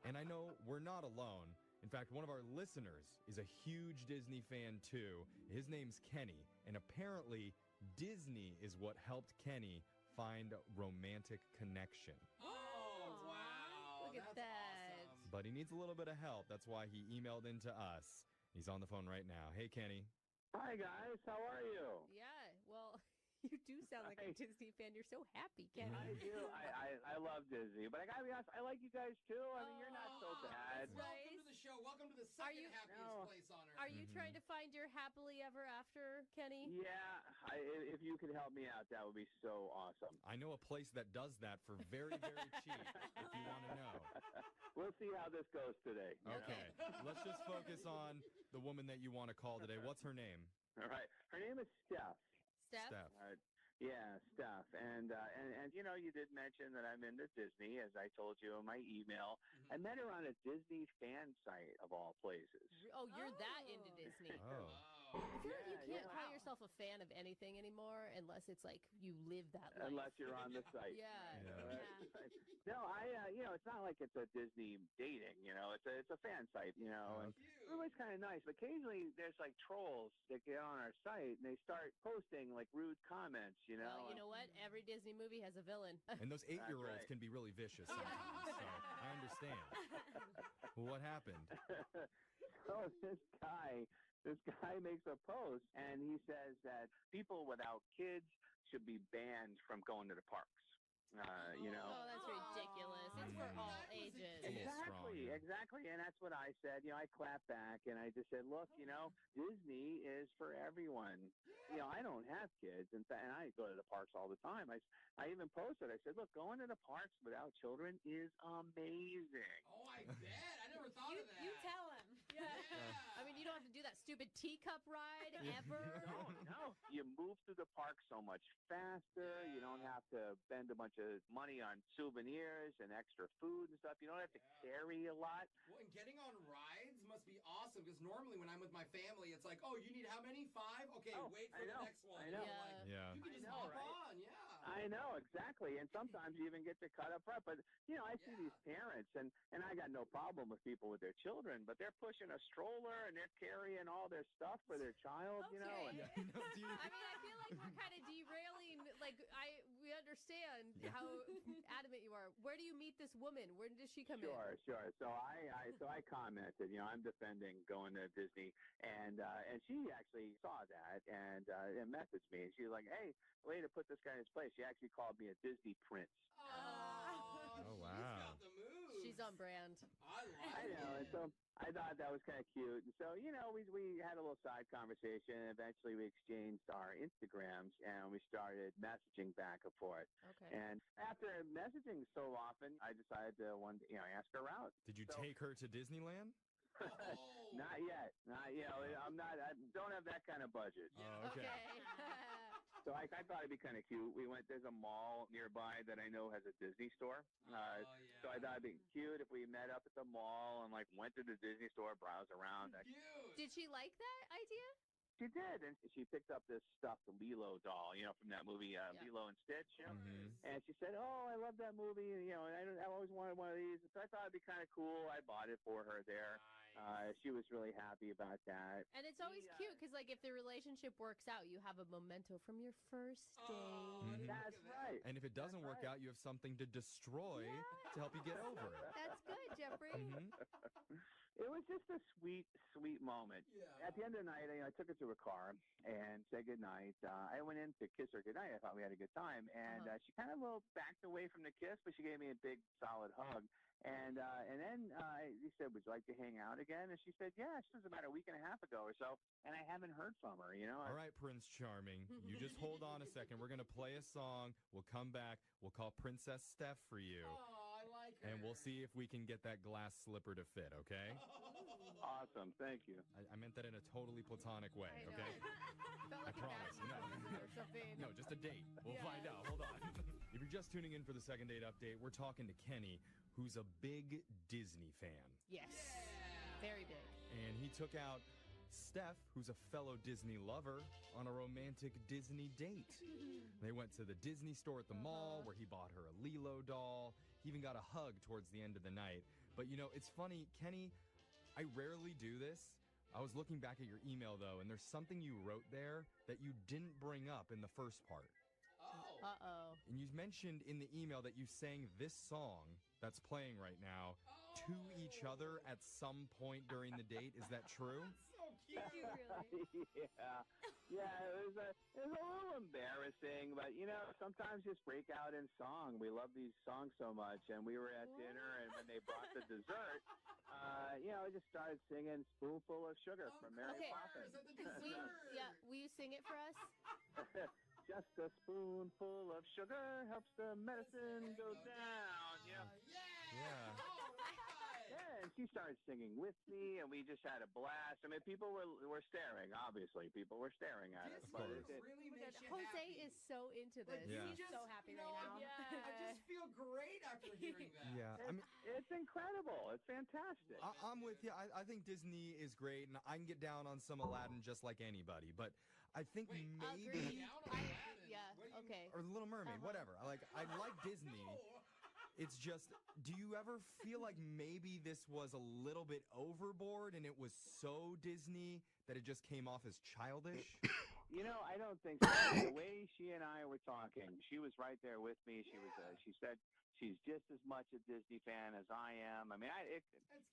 And I know we're not alone. In fact, one of our listeners is a huge Disney fan too. His name's Kenny, and apparently Disney is what helped Kenny find romantic connection. Oh, Look at that. Awesome. But he needs a little bit of help. That's why he emailed in to us. He's on the phone right now. Hey, Kenny. Hi, guys. How are you? Yeah, well, you do sound like a Disney fan. You're so happy, Kenny. I do. I love Disney, but I gotta be honest, I like you guys too. I mean, you're not so bad. Welcome to the show. Welcome to the second happiest place on earth. Are you trying to find your happily ever after, Kenny? Yeah, if you could help me out, that would be so awesome. I know a place that does that for very, very cheap, if you want to know. We'll see how this goes today. Okay, let's just focus on the woman that you want to call today. What's her name? All right. Her name is Steph. Steph? Yeah, Steph. And you know, you did mention that I'm into Disney, as I told you in my email. I met her on a Disney fan site, of all places. Oh, you're that into Disney. Oh. I feel like you can't call yourself a fan of anything anymore unless it's like you live that life. Unless you're on the site. No, you know, it's not like it's a Disney dating, you know, it's a fan site, you know, and everybody's kind of nice. But occasionally there's like trolls that get on our site and they start posting like rude comments, you know. Well, you know what? Every Disney movie has a villain. And those 8-year-olds can be really vicious sometimes, so I understand. Well, what happened? So this guy makes a post and he says that people without kids should be banned from going to the parks. You know. Oh, that's ridiculous. It's for all ages. Exactly. And that's what I said. You know, I clapped back and I just said, look, you know, Disney is for everyone. You know, I don't have kids. And I go to the parks all the time. I even posted, I said, look, going to the parks without children is amazing. Oh, I bet. I never thought of that. You tell him. Yeah. I mean, you don't have to do that stupid teacup ride ever. No. You move through the park so much faster. You don't have to spend a bunch of money on souvenirs and extra food and stuff. You don't have to carry a lot. Well, and getting on rides must be awesome because normally when I'm with my family, it's like, oh, you need how many? 5? Okay, wait for the next one. I know. You can just hop on, I know, exactly. And sometimes you even get to cut up front. But, you know, I see these parents, and I got no problem with people with their children, but they're pushing a stroller and they're carrying all their stuff for their child, you know. And, I mean, I feel like we're kind of derailing. Like, we understand how adamant you are. Where do you meet this woman? Where does she come in? Sure. So I commented, you know, I'm defending going to Disney, and she actually saw that and messaged me. She was like, hey, way to put this guy in his place. She actually called me a Disney prince. Oh, wow. She's on brand. I know. And so I thought that was kind of cute. And so, you know, we had a little side conversation. And eventually we exchanged our Instagrams and we started messaging back and forth. Okay. And after messaging so often, I decided to ask her out. Did you take her to Disneyland? Not yet. I don't have that kind of budget. Oh, okay. So I thought it'd be kind of cute. There's a mall nearby that I know has a Disney store. So I thought it'd be cute if we met up at the mall and like went to the Disney store, browse around. Did she like that idea? She did, and she picked up this stuffed Lilo doll, you know, from that movie Lilo and Stitch. You know? And she said, "Oh, I love that movie. You know, I always wanted one of these." So I thought it'd be kind of cool. I bought it for her there. She was really happy about that. And it's always cute because, like, if the relationship works out, you have a memento from your first date. That's right. And if it doesn't work out, you have something to destroy to help you get over it. That's good, Jeffrey. It was just a sweet, sweet moment. At the end of the night, I took her to her car and said goodnight. I went in to kiss her goodnight. I thought we had a good time. And she kind of a little backed away from the kiss, but she gave me a big, solid hug. And then he said, would you like to hang out again? And she said, yeah. She was about a week and a half ago or so. And I haven't heard from her, you know. All right, Prince Charming. You just hold on a second. We're going to play a song. We'll come back. We'll call Princess Steph for you. Oh, I like her. And we'll see if we can get that glass slipper to fit, okay? Awesome. Thank you. I meant that in a totally platonic way, okay? I promise. No, just a date. We'll find out. Hold on. If you're just tuning in for the second date update, we're talking to Kenny, who's a big Disney fan. Yes. Very big. And he took out Steph, who's a fellow Disney lover, on a romantic Disney date. They went to the Disney store at the mall where he bought her a Lilo doll. He even got a hug towards the end of the night. But, you know, it's funny, Kenny, I rarely do this. I was looking back at your email, though, and there's something you wrote there that you didn't bring up in the first part. Uh-oh. And you mentioned in the email that you sang this song that's playing right now to each other at some point during the date. Is that true? Did you really? Yeah, it was a little embarrassing, but sometimes just break out in song. We love these songs so much, and we were at dinner, and when they brought the dessert, I just started singing "Spoonful of Sugar" from Mary Poppins. Will you sing it for us? Just a spoonful of sugar helps the medicine go down. Yeah. Yeah, and she started singing with me, and we just had a blast. I mean, people were staring. Obviously, people were staring at us. But Really makes you Jose happy. is so into this. Yeah. He's so happy right now. I just feel great after hearing that. Yeah. I mean, it's incredible. It's fantastic. I'm with you. I think Disney is great, and I can get down on some Aladdin just like anybody. But I think maybe Okay. or The Little Mermaid, whatever. I like Disney. It's just, do you ever feel like maybe this was a little bit overboard and it was so Disney that it just came off as childish? I don't think so. The way she and I were talking, she was right there with me. She said she's just as much a Disney fan as I am. I mean,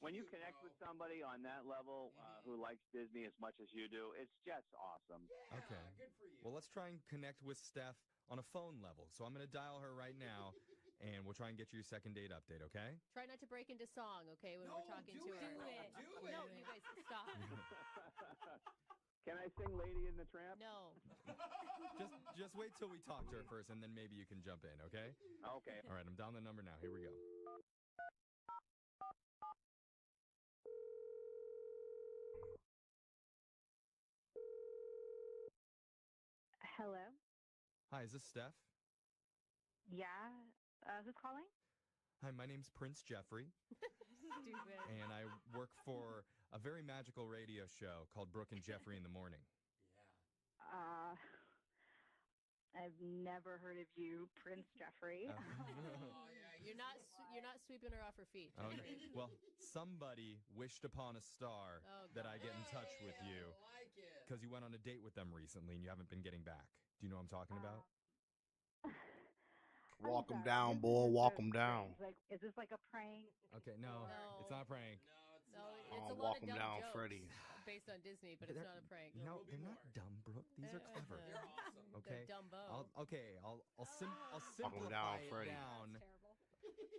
when you connect with somebody on that level who likes Disney as much as you do, it's just awesome. Okay. Well, let's try and connect with Steph on a phone level. So I'm going to dial her right now. And we'll try and get you your second date update, okay? Try not to break into song, okay, when we're talking to her. Do it. No, you guys, stop. Can I sing Lady in the Tramp? No. Just wait till we talk to her first, and then maybe you can jump in, okay? Okay. All right, I'm down the number now. Here we go. Hello? Hi, is this Steph? Yeah? Who's calling? Hi, my name's Prince Jeffrey. Stupid. And I work for a very magical radio show called Brooke and Jeffrey in the Morning. I've never heard of you, Prince Jeffrey. You're not sweeping her off her feet. Oh, no. Well, somebody wished upon a star that I get in touch with you because you went on a date with them recently and you haven't been getting back. Do you know what I'm talking about? Walk them down, boy. Walk them down. Like, is this like a prank? Okay, no, it's not a prank. No, it's a walk lot of them dumb down, jokes Freddy. based on Disney, but it's not a prank. No, they're not dumb, Brooke. These are clever. They're awesome. Okay. They're dumbo. I'll simplify down, it Freddy. down.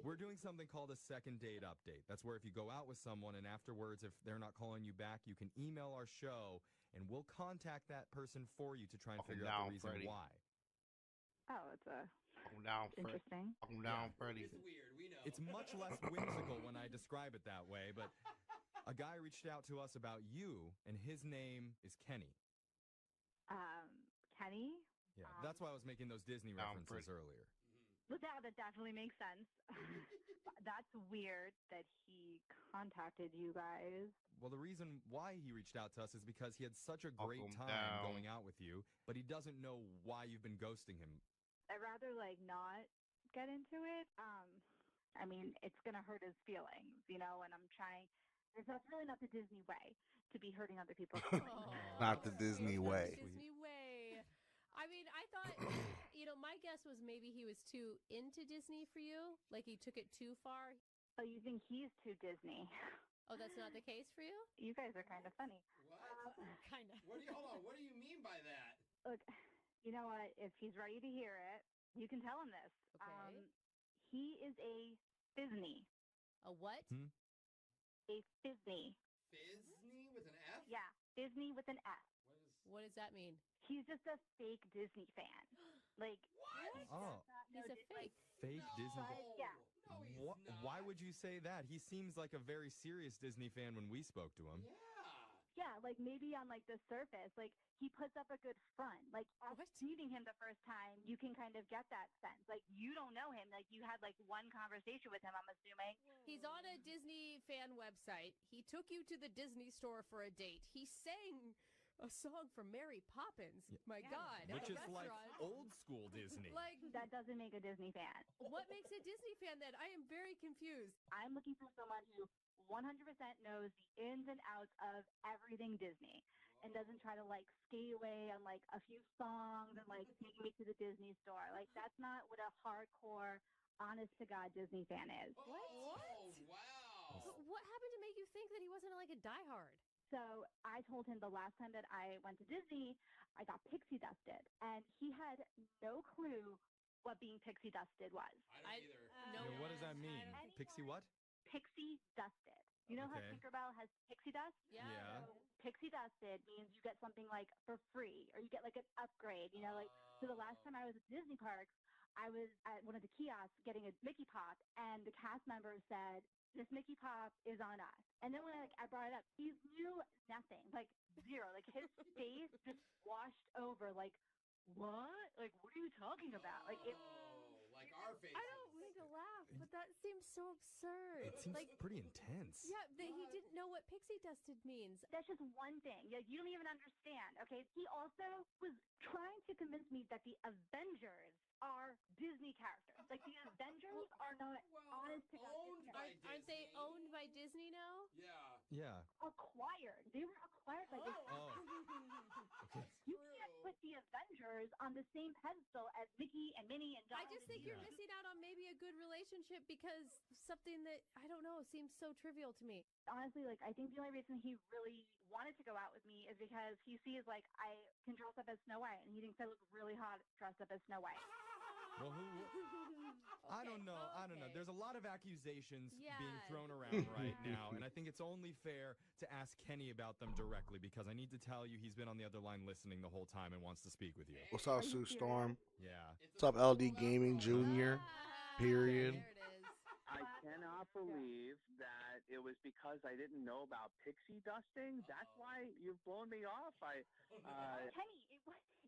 We're doing something called a second date update. That's where if you go out with someone and afterwards, if they're not calling you back, you can email our show and we'll contact that person for you to try and figure out the reason Freddy. why. Oh, it's Walk them down, Freddy. interesting. Walk them down, Freddy. It's weird. We know. It's much less whimsical when I describe it that way, but a guy reached out to us about you, and his name is Kenny. Kenny? Yeah, that's why I was making those Disney references earlier. Well, that definitely makes sense. That's weird that he contacted you guys. Well, the reason why he reached out to us is because he had such a great Welcome time down. going out with you, but he doesn't know why you've been ghosting him. I'd rather not get into it. I mean, it's gonna hurt his feelings, and I'm trying. That's really not the Disney way to be hurting other people's feelings. Not the Disney way. Disney way. I mean, I thought, my guess was maybe he was too into Disney for you. Like he took it too far. Oh, you think he's too Disney? Oh, that's not the case for you? You guys are kind of funny. What? Kind of. Hold on. What do you mean by that? Look, you know what? If he's ready to hear it, you can tell him this. Okay. He is a Disney. A what? A Disney. Disney with an F? Yeah, Disney with an F. What does that mean? He's just a fake Disney fan. Like, Oh, He's a fake. fake Disney. yeah. Why would you say that? He seems like a very serious Disney fan when we spoke to him. Yeah, like maybe on the surface, he puts up a good front. Like after meeting him the first time, you can kind of get that sense. Like you don't know him. Like you had one conversation with him, I'm assuming. He's on a Disney fan website. He took you to the Disney store for a date. He sang a song from Mary Poppins. My God. Which at is a like restaurant. old school Disney. That doesn't make a Disney fan. What makes a Disney fan then? I am very confused. I'm looking for someone who 100% knows the ins and outs of everything Disney. and doesn't try to like skate away on like a few songs and like take me to the Disney store. Like that's not what a hardcore, honest to God Disney fan is. What? Oh, wow. What happened to make you think that he wasn't like a diehard? So I told him the last time that I went to Disney, I got pixie dusted, and he had no clue what being pixie dusted was. I don't either. No. What does that mean? Pixie what? Pixie dusted. You know how Okay. Tinkerbell has pixie dust? Yeah. Yeah. So pixie dusted means you get something like for free, or you get like an upgrade. You know, like so. The last time I was at Disney parks, I was at one of the kiosks getting a Mickey Pop, and the cast member said, "This Mickey Pop is on us." And then when I brought it up, he knew nothing, like zero. Like his face just washed over. Like, what? Like, what are you talking about? Like it. Oh, like our faces. I don't mean to laugh, but that seems so absurd. It seems like, pretty intense. yeah, that he didn't know what pixie dusted means. That's just one thing. You don't even understand. Okay. He also was trying to convince me that the Avengers are Disney characters. Like the Avengers are not honest to God. Owned by Disney. Aren't they owned by Disney now? Yeah. Yeah. Acquired. They were acquired by Disney. Oh. You can't put the Avengers on the same pedestal as Mickey and Minnie and Donald. I just think you're missing out on maybe a good relationship because something that, I don't know, seems so trivial to me. Honestly, like I think the only reason he really wanted to go out with me is because he sees like I can dress up as Snow White, and he thinks I look really hot dressed up as Snow White. Well, I don't know. I don't know. There's a lot of accusations Yeah. being thrown around right now, and I think it's only fair to ask Kenny about them directly because I need to tell you he's been on the other line listening the whole time and wants to speak with you. What's up, Sue Storm? Yeah. What's up, LD Gaming Jr.? Period. I cannot believe that it was because I didn't know about pixie dusting. That's why you've blown me off. Kenny,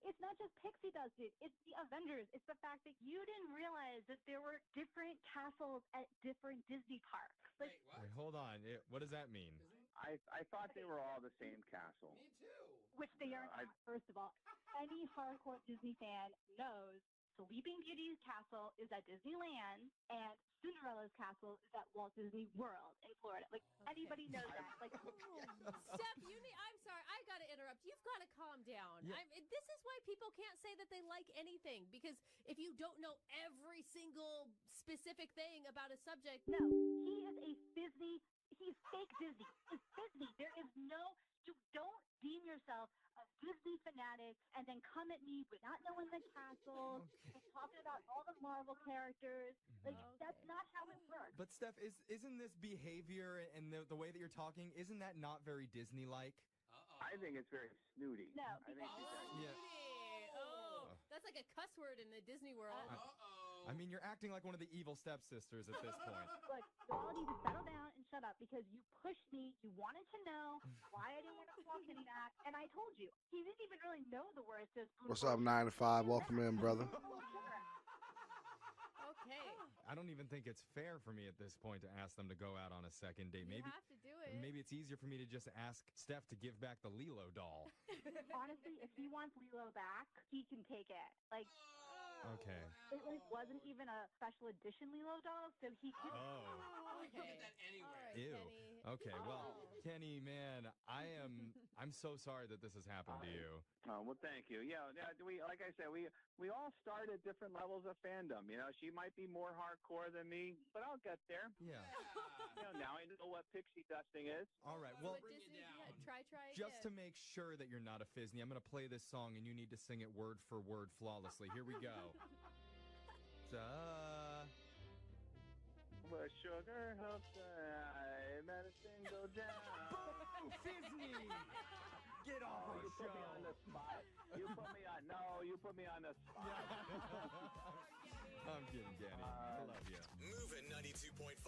it's not just pixie dusted. It's the Avengers. It's the fact that you didn't realize that there were different castles at different Disney parks. Like, Wait, hold on. What does that mean? I thought they were all the same castle. Me too. which they are not. First of all, any hardcore Disney fan knows Sleeping Beauty's castle is at Disneyland and Cinderella's castle is at Walt Disney World in Florida. Like anybody knows that. Like, Steph, I'm sorry, I gotta interrupt. You've got to calm down. Yeah. This is why people can't say that they like anything, because if you don't know every single specific thing about a subject. No, he is a Disney. He's fake Disney. It's Disney. There is no. You don't deem yourself a Disney fanatic and then come at me with not knowing the castle and talking about all the Marvel characters. Like that's not how it works. But Steph, isn't this behavior and the way that you're talking, isn't that not very Disney-like? I think it's very snooty. No, I think Yeah. Oh, that's like a cuss word in the Disney world. I mean, you're acting like one of the evil stepsisters at this point. Look, you all need to settle down and shut up because you pushed me. You wanted to know why I didn't want to call Kitty back, and I told you. He didn't even really know the words to his What's up, 9 to 5? Welcome in, brother. Okay. I don't even think it's fair for me at this point to ask them to go out on a second date. You have to do it. Maybe it's easier for me to just ask Steph to give back the Lilo doll. Honestly, if he wants Lilo back, he can take it. Like, Okay. it like wasn't even a special edition Lilo doll, so he could. Oh. You'll get that anywhere. Ew. Okay, well, Kenny, man, I'm so sorry that this has happened to you. Oh, well, thank you. Yeah, we like I said, we all start at different levels of fandom. You know, she might be more hardcore than me, but I'll get there. Yeah. You know, now I know what pixie dusting is. All right. Well, But Disney, try just to again. make sure that you're not a Fisney, I'm going to play this song and you need to sing it word for word flawlessly. Here we go. Duh. But sugar helps medicine go down. Disney! Get off Oh, my you put me show. on the spot. You put me on the spot. I'm kidding, Danny. I love you. Moving 92.5.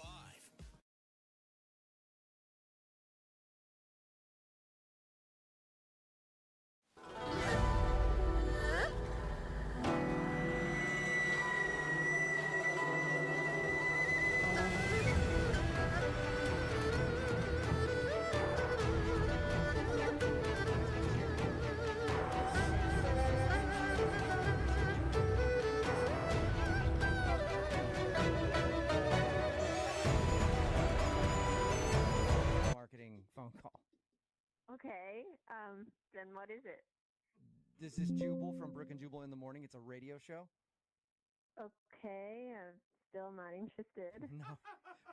and what is it? This is Jubal from Brook and Jubal in the Morning. It's a radio show. Okay, I'm still not interested. No,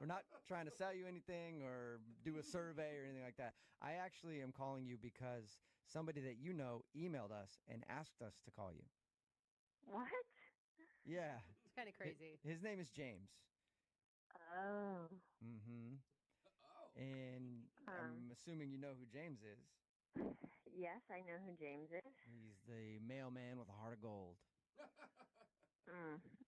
we're not trying to sell you anything or do a survey or anything like that. I actually am calling you because somebody that you know emailed us and asked us to call you. What? Yeah. It's kind of crazy. His name is James. Oh. Mm-hmm. And I'm assuming you know who James is. Yes, I know who James is. He's the mailman with a heart of gold.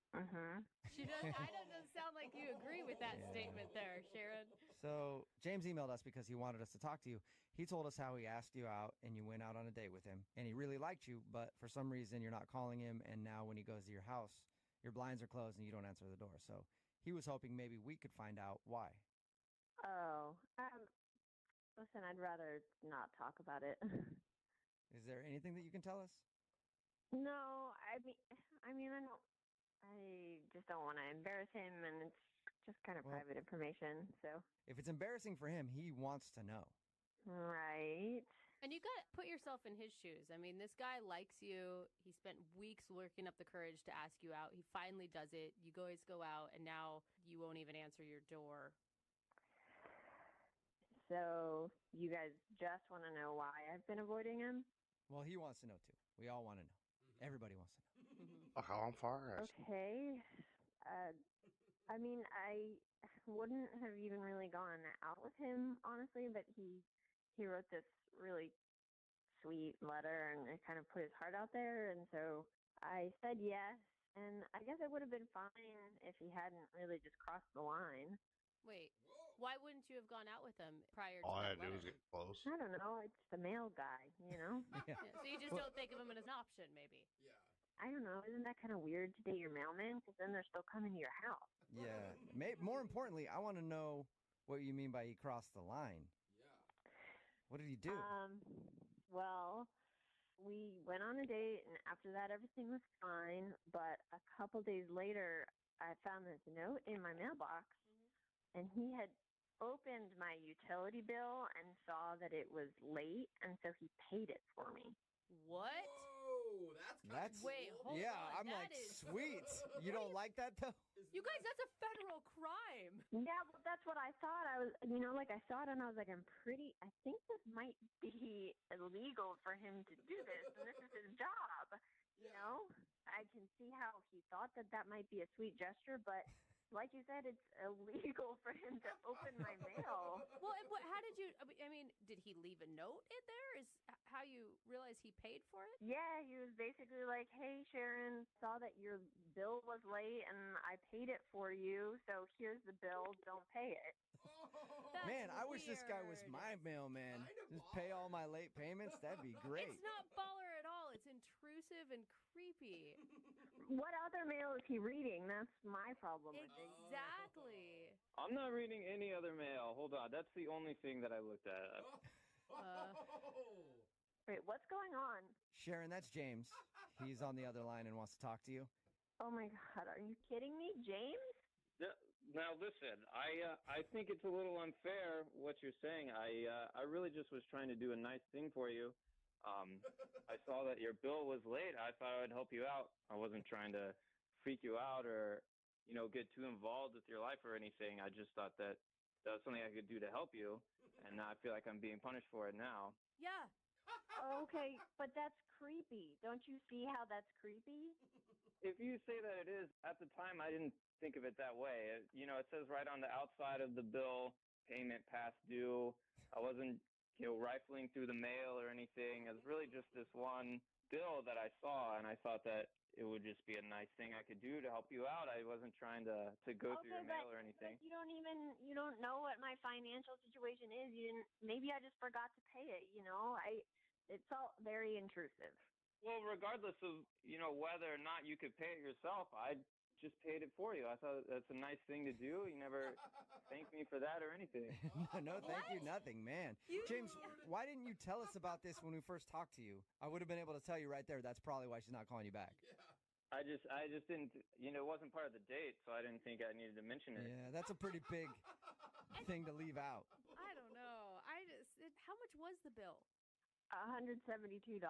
It doesn't sound like you agree with that statement there, Sharon. So James emailed us because he wanted us to talk to you. He told us how he asked you out and you went out on a date with him. And he really liked you, but for some reason you're not calling him. And now when he goes to your house, your blinds are closed and you don't answer the door. So he was hoping maybe we could find out why. Oh. Listen, I'd rather not talk about it. Is there anything that you can tell us? No, I just don't want to embarrass him, and it's just kind of private information, so. If it's embarrassing for him, he wants to know. Right. And you got to put yourself in his shoes. I mean, this guy likes you. He spent weeks working up the courage to ask you out. He finally does it. You guys go out, and now you won't even answer your door. So you guys just want to know why I've been avoiding him? Well, he wants to know, too. We all want to know. Everybody wants to know. How far? Okay. I wouldn't have even really gone out with him, honestly, but he wrote this really sweet letter and it kind of put his heart out there, and so I said yes, and I guess it would have been fine if he hadn't really just crossed the line. Wait, why wouldn't you have gone out with him prior to All I that had to do letter? was get close. I don't know. It's the mail guy, you know? Yeah, so you just don't think of him as an option, maybe? I don't know. Isn't that kind of weird to date your mailman? Because then they're still coming to your house. Yeah. More importantly, I want to know what you mean by he crossed the line. What did he do? Well, we went on a date, and after that, everything was fine. But a couple days later, I found this note in my mailbox, and he had opened my utility bill and saw that it was late, and so he paid it for me. What? Whoa, that's Wait, hold yeah, on. I'm That like, is- sweet. You don't like that, though? You guys, that's a federal crime. Yeah, well, that's what I thought. I was, I saw it and I was like, I think this might be illegal for him to do this, and this is his job. You know, I can see how he thought that might be a sweet gesture, but like you said, it's illegal for him to open my mail. Well, and how did you? I mean, did he leave a note in there? Is how you realize he paid for it? Yeah, he was basically like, "Hey, Sharon, saw that your bill was late and I paid it for you, so here's the bill. Don't pay it." Man, I wish this guy was my mailman. Just pay all my late payments. That'd be great. It's not baller at all. It's intrusive and creepy. What other mail is he reading? That's my problem. Exactly. I'm not reading any other mail. Hold on. That's the only thing that I looked at. Wait, what's going on? Sharon, that's James. He's on the other line and wants to talk to you. Oh my God, are you kidding me, James? Now listen, I think it's a little unfair what you're saying. I really just was trying to do a nice thing for you. I saw that your bill was late. I thought I would help you out. I wasn't trying to freak you out or, get too involved with your life or anything. I just thought that was something I could do to help you, and now I feel like I'm being punished for it now. Yeah. Okay, but that's creepy. Don't you see how that's creepy? If you say that it is, at the time I didn't think of it that way. It says right on the outside of the bill, payment past due. I wasn't, rifling through the mail or anything. It was really just this one bill that I saw, and I thought that it would just be a nice thing I could do to help you out. I wasn't trying to go through your mail or anything. But you don't know what my financial situation is. Maybe I just forgot to pay it, it felt very intrusive. Well, regardless of, whether or not you could pay it yourself, I just paid it for you. I thought that's a nice thing to do. You never thanked me for that or anything. No, thank you, nothing, man. James, why didn't you tell us about this when we first talked to you? I would have been able to tell you right there. That's probably why she's not calling you back. I just didn't, it wasn't part of the date, so I didn't think I needed to mention it. Yeah, that's a pretty big thing to leave out. I don't know. How much was the bill? $172.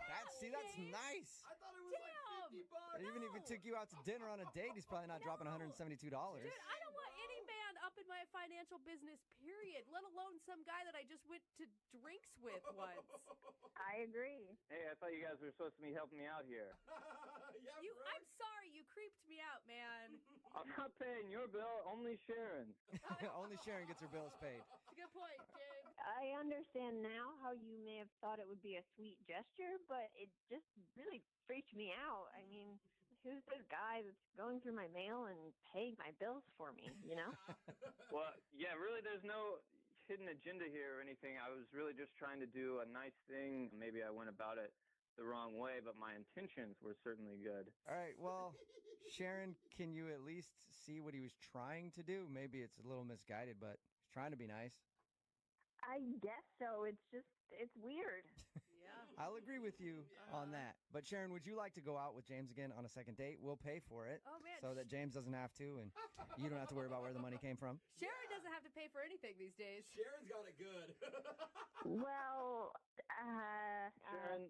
That's nice. I thought it was like $50. Even if he took you out to dinner on a date, he's probably not dropping $172. Dude, I don't want any man up in my financial business, period, let alone some guy that I just went to drinks with once. I agree. Hey, I thought you guys were supposed to be helping me out here. I'm sorry, you creeped me out, man. I'm not paying your bill, only Sharon's. Only Sharon gets her bills paid. It's a good point, James. I understand now how you may have thought it would be a sweet gesture, but it just really freaked me out. I mean, who's this guy that's going through my mail and paying my bills for me, you know? Well, yeah, really, there's no hidden agenda here or anything. I was really just trying to do a nice thing. Maybe I went about it the wrong way, but my intentions were certainly good. All right, well, Sharon, can you at least see what he was trying to do? Maybe it's a little misguided, but he's trying to be nice. I guess so. It's weird. Yeah. I'll agree with you on that. But Sharon, would you like to go out with James again on a second date? We'll pay for it. Oh, man. So that James doesn't have to, and you don't have to worry about where the money came from. Sharon doesn't have to pay for anything these days. Sharon's got it good. Well, Sharon,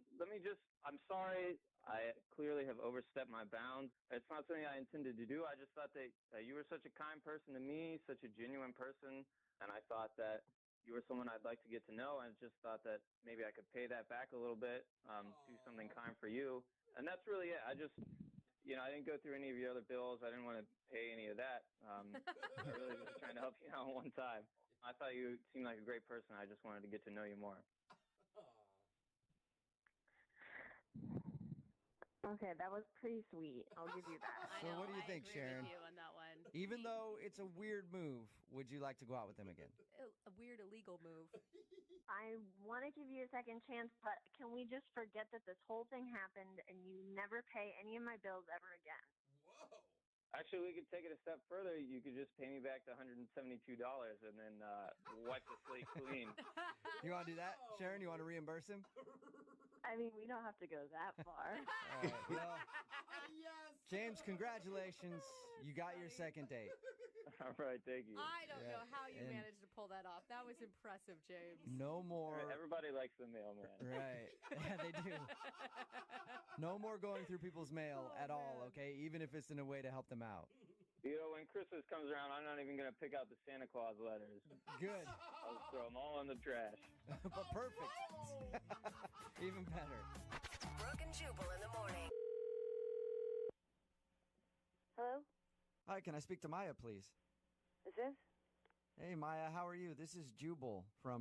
I'm sorry. I clearly have overstepped my bounds. It's not something I intended to do. I just thought that you were such a kind person to me, such a genuine person, and I thought that you were someone I'd like to get to know, and just thought that maybe I could pay that back a little bit, do something kind for you. And that's really it. I didn't go through any of your other bills. I didn't want to pay any of that. I really was trying to help you out one time. I thought you seemed like a great person. I just wanted to get to know you more. Okay, that was pretty sweet. I'll give you that. So what do you think, agree Sharon? with you on that one. Even though it's a weird move, would you like to go out with him again? A weird illegal move. I want to give you a second chance, but can we just forget that this whole thing happened and you never pay any of my bills ever again? Whoa. Actually, we could take it a step further. You could just pay me back the $172 and then wipe the slate clean. You want to do that? Sharon, you want to reimburse him? I mean, we don't have to go that far. All right, well, Yes. James, congratulations. You got your second date. All right, thank you. I don't know how you And- managed to pull that off. That was impressive, James. No more. Everybody likes the mailman. Right. Yeah, they do. No more going through people's mail at all, okay? Even if it's in a way to help them out. You know, when Christmas comes around, I'm not even going to pick out the Santa Claus letters. Good. I'll just throw them all in the trash. But perfect. Even better. Brooke and Jubal in the morning. Hello? Hi, can I speak to Maya, please? Is this? Hey, Maya, how are you? This is Jubal from